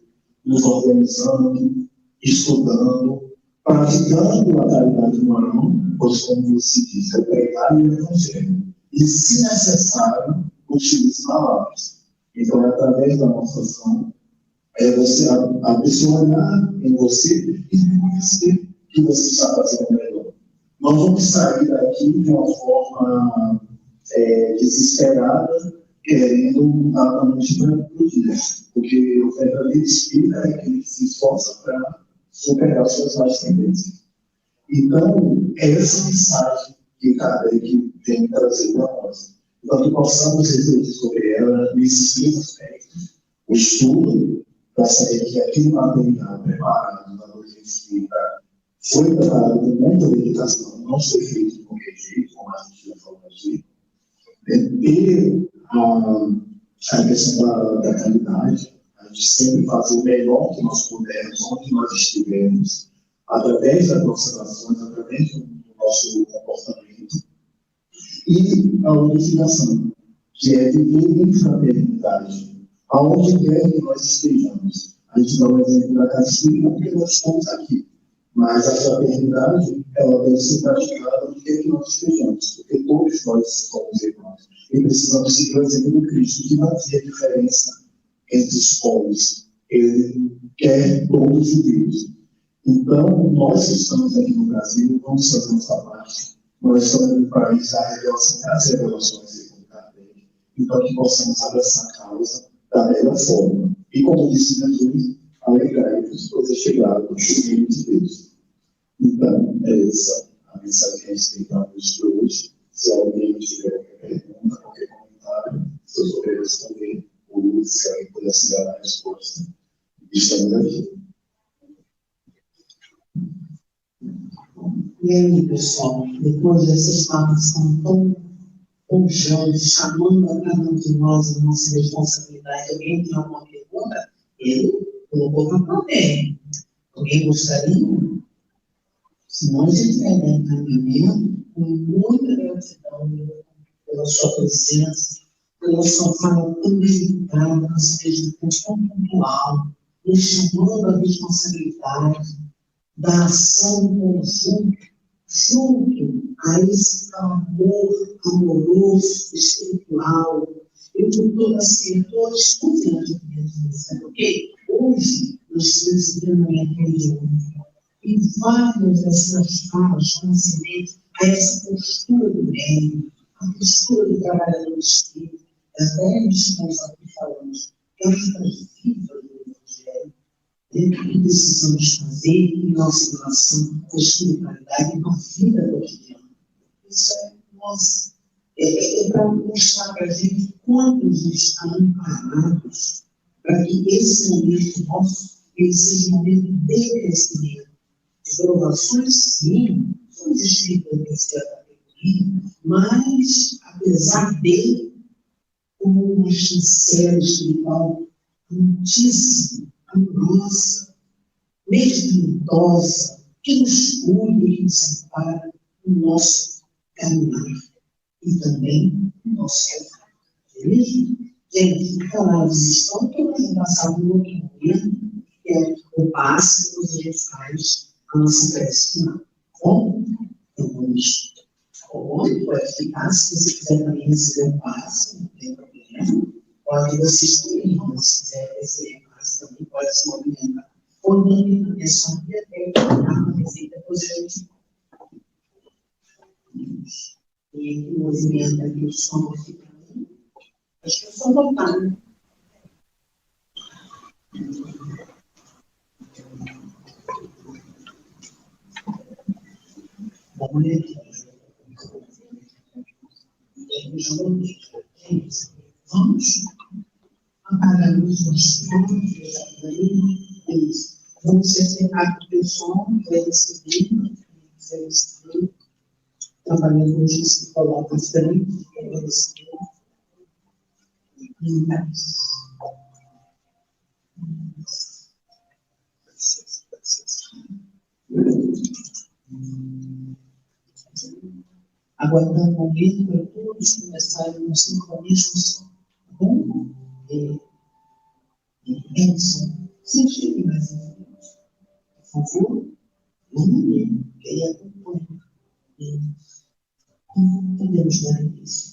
nos organizando, estudando, praticando a caridade moral, pois, como se diz, é pregar o Evangelho. E, se necessário, utilize palavras. Então, através da nossa ação, a pessoa olhar em você e reconhecer que você está fazendo melhor. Nós vamos sair daqui de uma forma desesperada, querendo mudar a noite para o dia. Porque o verdadeiro espírita é aquele que se esforça para superar suas más tendências. Então, é essa mensagem que Kardec tem trazido para nós. Então, que possamos refletir sobre ela nesses 3 aspectos. O estudo, para saber que aquele material preparado da doutrina espírita foi preparado com muita dedicação, não foi feito de qualquer jeito, como a gente já falou aqui. Ter a questão da caridade, a de sempre fazer o melhor que nós pudermos, onde nós estivermos, através das nossas ações, através do nosso comportamento, e a unificação, que é viver em fraternidade, aonde quer que nós estejamos. A gente dá um exemplo da casa espírita porque nós estamos aqui, mas a fraternidade, ela deve ser praticada onde quer que nós estejamos, porque todos nós somos irmãos, e precisamos seguir o exemplo do Cristo, que não havia diferença entre os povos, ele quer todos os judeus. Então, nós que estamos aqui no Brasil, vamos fazer nossa parte. Nós estamos no país das revelações como Kardec, então que possamos abraçar a causa da melhor forma. E como disse Jesus, alegrai-vos, pois é chegado o reino de Deus. Então, é essa a mensagem que a gente tem para a noite de hoje. Se alguém tiver qualquer pergunta, qualquer comentário, se eu souber responder, ou se alguém puder auxiliar a resposta, estamos aqui. E aí, pessoal, depois dessas palavras tão pujantes, chamando a cada um de nós a nossa responsabilidade, alguém tem alguma pergunta? Ele colocou para papel. Alguém gostaria? Se não tiver encaminhamento, com muita gratidão pela sua presença, pela sua fala tão delicada, ou seja, tão pontual, nos chamando a responsabilidade da ação conjunta, junto a esse amor amoroso, espiritual. Eu, com toda certeza, estou diante de Deus, sabe por quê? Hoje, nós estamos vivendo uma religião, e várias dessas falas concedem a essa postura do bem, a postura do trabalhador espírita, até estamos aqui falando, cartas vivas do Evangelho, que precisamos fazer em nossa relação com a espiritualidade e com a vida cotidiana. Isso é nossa. É para mostrar para a gente quantos estão amparados para que esse momento nosso seja um momento de crescimento. De provações, sim, somos espíritas da terceira categoria, mas, apesar dele, como uma chancela espiritual muitíssimo amorosa, medicamentosa, que nos cuida e nos ampara no nosso caminhar e também no nosso caminhar. Beleza? Gente, palavras estão todas passadas no outro momento, que é o passe que você faz a nossa prece final. Bom, então vamos. Pode ficar, se você quiser também receber um passe, não tem problema. Pode você escolher, se quiser receber um passe também, pode se movimentar. Ou não tem proteção e até a receita, depois a gente. E o movimento aqui, o som fica. Acho que é só voltar, né? Vamos apagar os nossos olhos, vamos ser cercados pelo som, vai receber, trabalhando com isso que coloca à frente, vai receber. Aguardando o momento para todos começarem no sincronismo, tá bom? Edson, você chega mais em frente, por favor, vamos ver, que aí acompanha. Podemos dar início.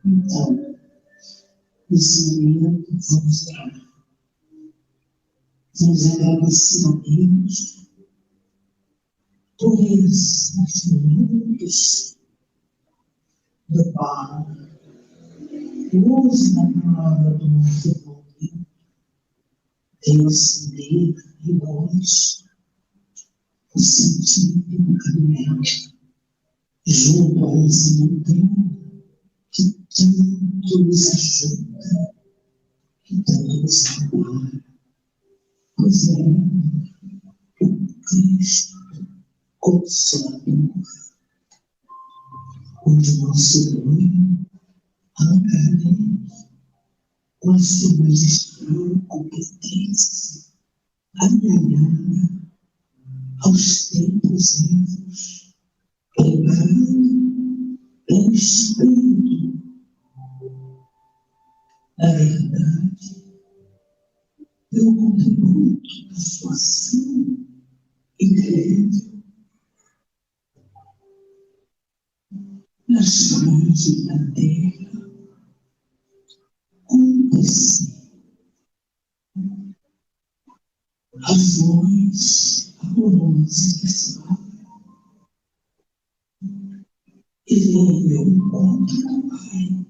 Então, nesse momento, vamos orar. Vamos agradecer a Deus por esses minutos do Pai. Use a palavra do nosso poder. Deus dê em nós o sentido do caminhar junto a esse montanha que tanto nos ajuda, que tanto nos ampara. Pois é o Cristo Consolador, onde o nosso olho ancaramente, com a sua magistral competência, alinhada aos tempos erros, preparado pelo Espírito da verdade, pelo contributo da sua ação incrível nas margens da terra, cumpre-se a voz amorosa que fala e vem ao encontro do Pai,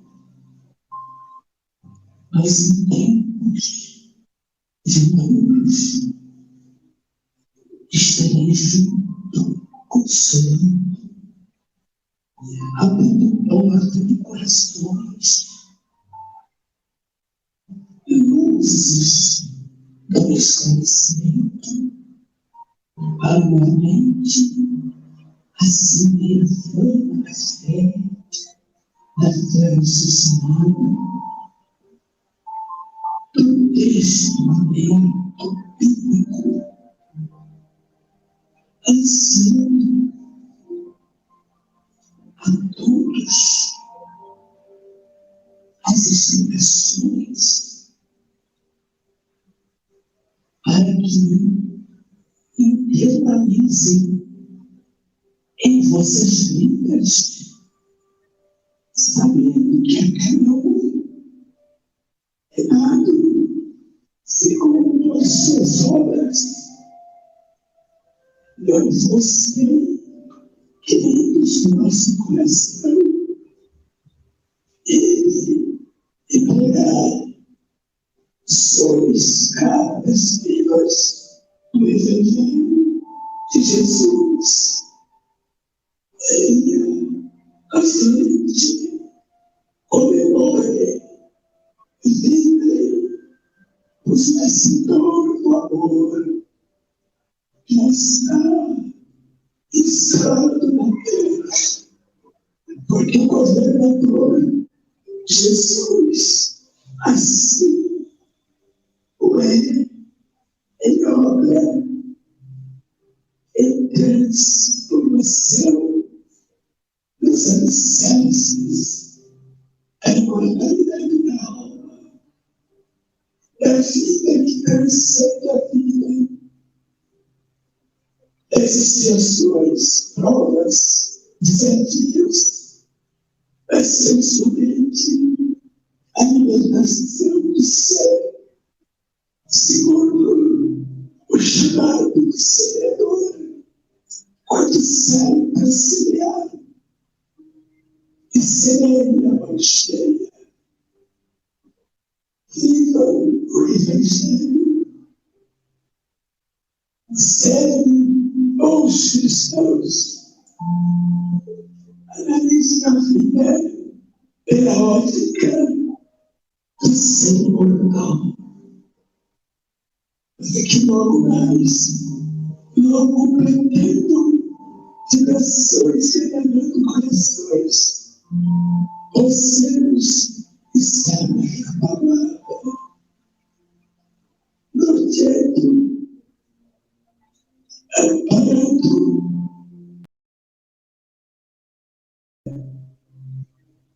mas em tempos de luz estarei junto, consolando, abrindo porta de corações, luzes do esclarecimento, para uma mente assim elevando a fé, da fé raciocinada, do testamento bíblico, ansando a todos as explicações para que internalizem em vossas vidas, sabendo que a cada um é dado segundo as suas obras. Mas você, queridos do nosso coração, ele empurrar sois cartas vivas do Evangelho de Jesus. Venha à frente, comemore, vive os bastidores do amor que está na terra, porque o governador Jesus assim o é em obra, em transformação dos alicerces, a imortalidade da alma, da vida que transcende a vida, das expiações, provas, desafios, mas ser somente a libertação do céu, segundo o chamado do Senhor, quando sai para semear e semeia a mão cheia. Vivam o Evangelho, serem bons cristãos, analisem a vida pela ótica do ser mortal. Mas que logo pretendo gerações ganhando corações. Os seus estão na palavra. Nojento, amparado,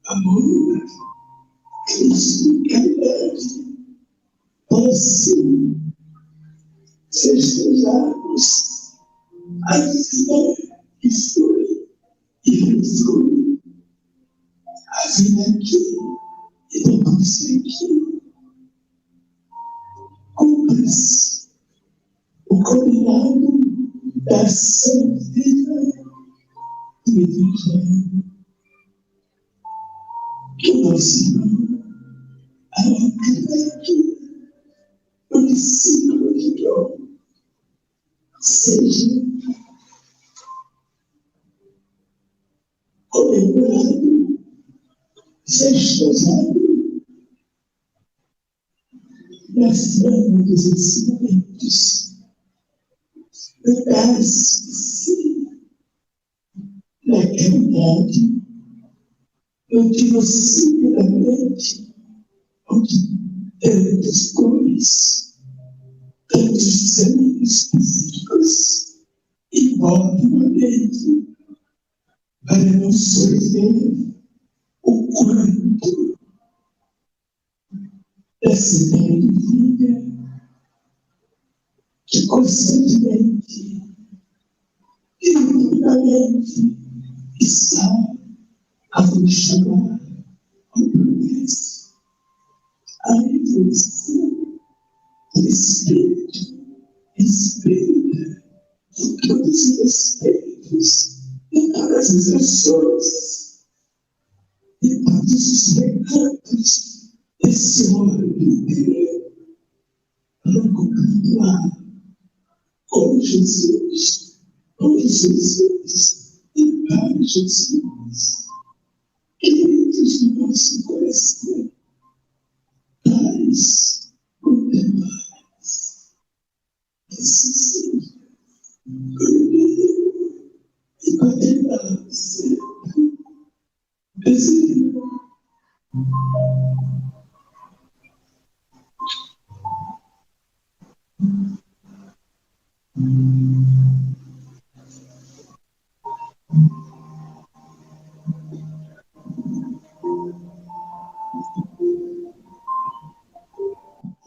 amor, Cristo, caridade, assim, festejamos a vida que foi e foi, a vida aqui e depois aqui. Cumpre-se o combinado da santidade do Evangelho. Que nosso irmão Alacrante, o discípulo de Deus, seja comemorado, festejado na forma dos ensinamentos, no caso, na caridade, no tirocínio da mente, onde tantas cores, tantos desafios físicos envolvem a mente, para nos ver o quanto essa ideia de vida que constantemente, diuturnamente, está a nos chamar ao progresso, à evolução do espírito, espírita, de todos os aspectos, de todas as ações, de todos os recantos desse homem inteiro, para contemplar com Jesus, e para Jesus. Queridos do nosso coração, paz, muita paz, esse seja primeiro e condenado sempre, desejo.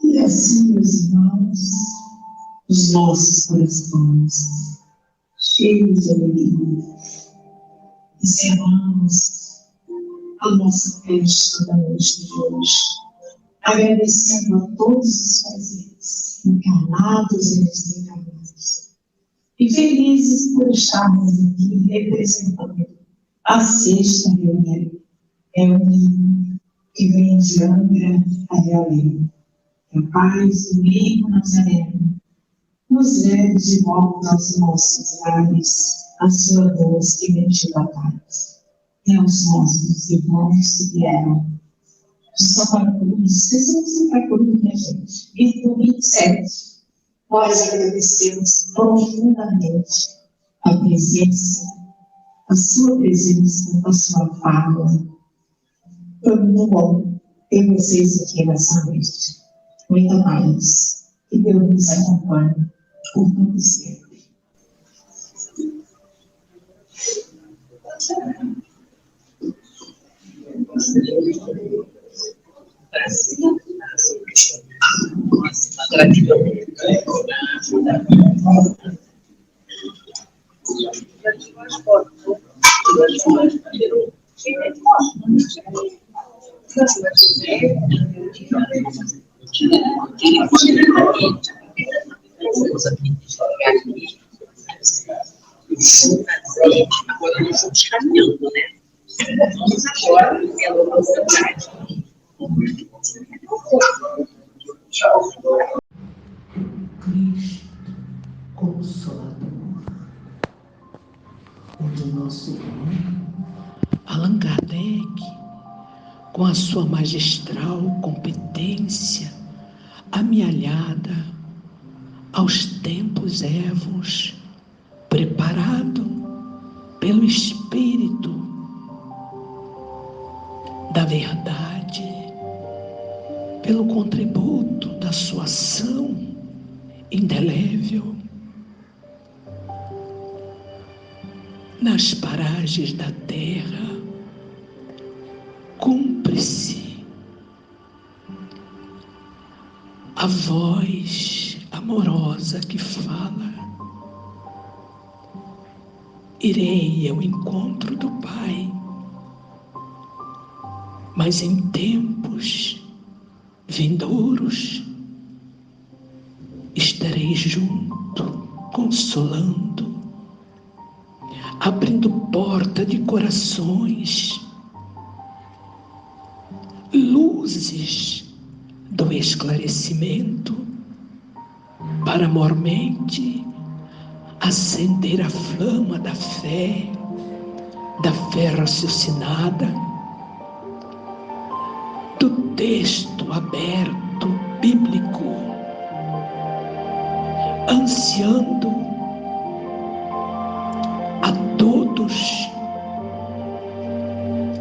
E assim, meus irmãos, os nossos corações, cheios de alegria, encerramos a nossa festa da noite de hoje, agradecendo a todos os presentes, encarnados e desencarnados, e felizes por estarmos aqui representando a sexta reunião que vem de Angra a Realengo. Que a paz do meio nazareno nos leve de volta aos nossos lares, a sua doce e bendita paz. E aos nossos irmãos que vieram de Santa Cruz, vocês vão Santa Cruz, minha gente, e do 27, nós agradecemos profundamente a presença, a sua presença, a sua fala. Foi muito bom ter vocês aqui nessa noite. Muito mais. Que Deus nos acompanhe por todo sempre. Gratidão. Agora nós vamos caminhando, né? Vamos agora pela nossa prática. Cristo Consolador, onde o nosso irmão Allan Kardec, com a sua magistral competência, amealhada, aos tempos ermos, preparado pelo Espírito da verdade, pelo contributo da sua ação indelével, nas paragens da terra, cumpre-se a voz amorosa que fala: irei ao encontro do Pai, mas em tempos vindouros estarei junto, consolando, abrindo porta de corações, luzes do esclarecimento, para mormente acender a flama da fé raciocinada, do texto aberto bíblico, ansiando a todos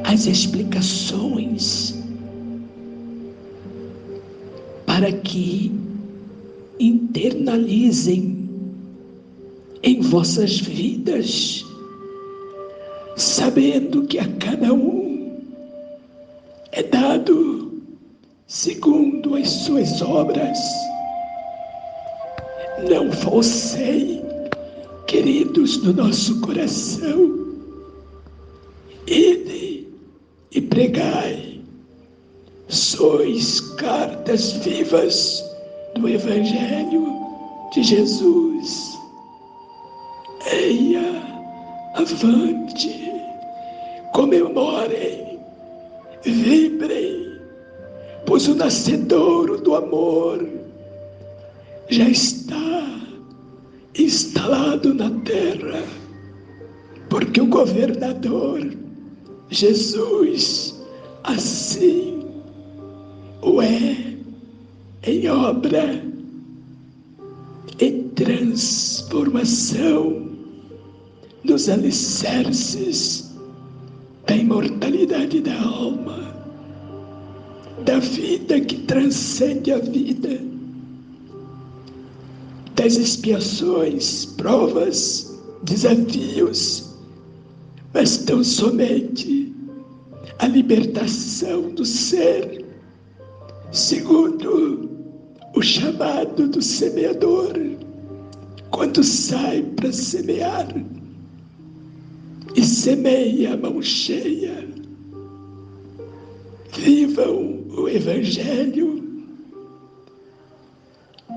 as explicações para que internalizem em vossas vidas, sabendo que a cada um é dado segundo as suas obras. Não fossem, queridos, no nosso coração, ide e pregai. Sois cartas vivas do Evangelho de Jesus. Eia, avante, comemorem, vibrem, pois o nascedouro do amor já está instalado na terra, porque o governador Jesus assim o é em obra, em transformação nos alicerces da imortalidade da alma, da vida que transcende a vida, das expiações, provas, desafios, mas tão somente a libertação do ser, segundo o chamado do semeador, quando sai para semear e semeia a mão cheia. Vivam o Evangelho,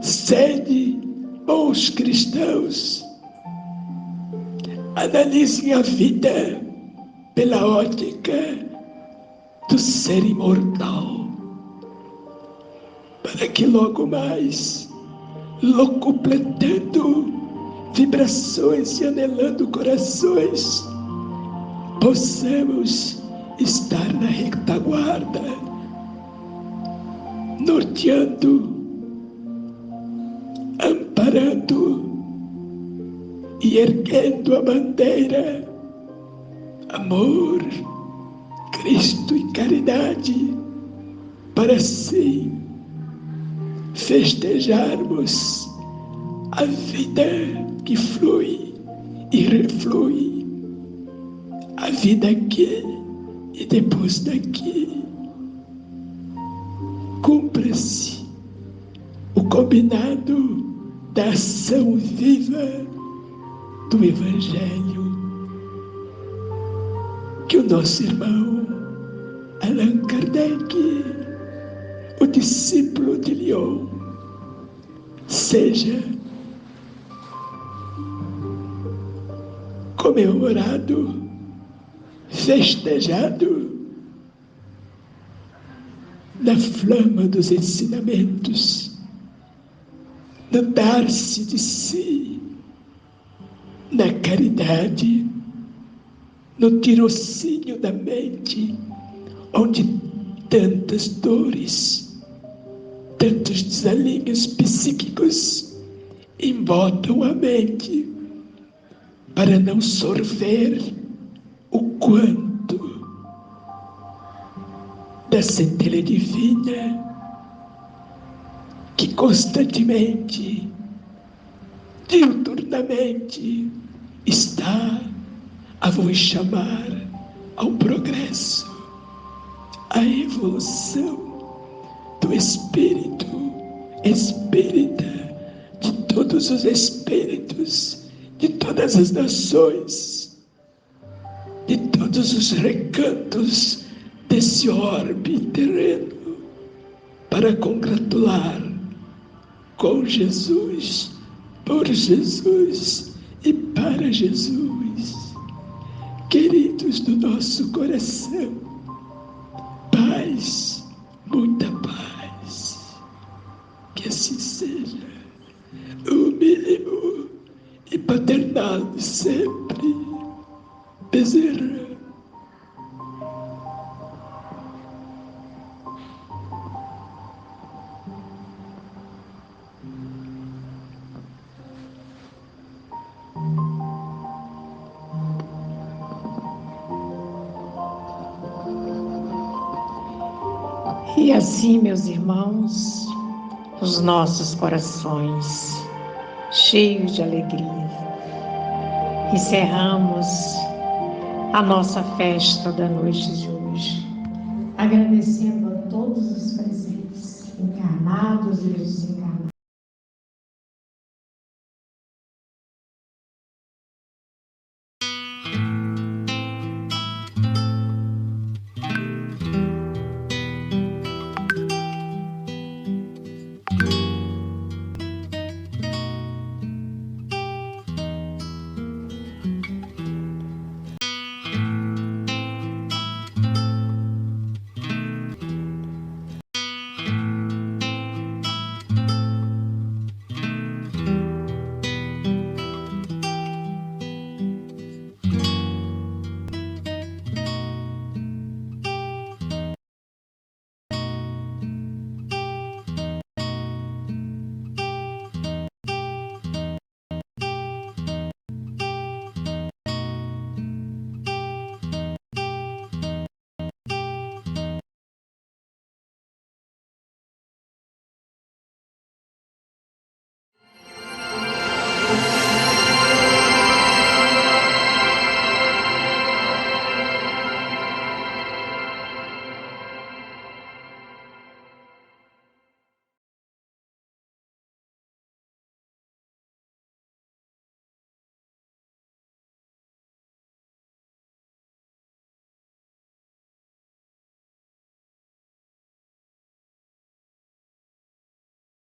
sede bons cristãos, analisem a vida pela ótica do ser imortal, para que logo mais, locupletando vibrações e anelando corações, possamos estar na retaguarda, norteando, amparando e erguendo a bandeira amor, Cristo e caridade, para assim festejarmos a vida que flui e reflui, a vida aqui e depois daqui. Cumpra-se o combinado da ação viva do Evangelho, que o nosso irmão Allan Kardec, o discípulo de Lyon, seja comemorado, festejado na flama dos ensinamentos, no dar-se de si, na caridade, no tirocínio da mente, onde tantas dores, tantos desalinhos psíquicos embotam a mente para não sorver o quanto da centelha divina que constantemente, diuturnamente, está a vos chamar ao progresso, à evolução do espírita de todos os espíritos, de todas as nações, de todos os recantos desse orbe terreno, para congratular com Jesus, por Jesus e para Jesus. Queridos do nosso coração, paz, muita paz, que assim seja, o mínimo e paternal de sempre, Bezerra. E assim, meus irmãos, os nossos corações cheios de alegria, encerramos a nossa festa da noite de hoje, agradecendo a todos os presentes, encarnados e desencarnados,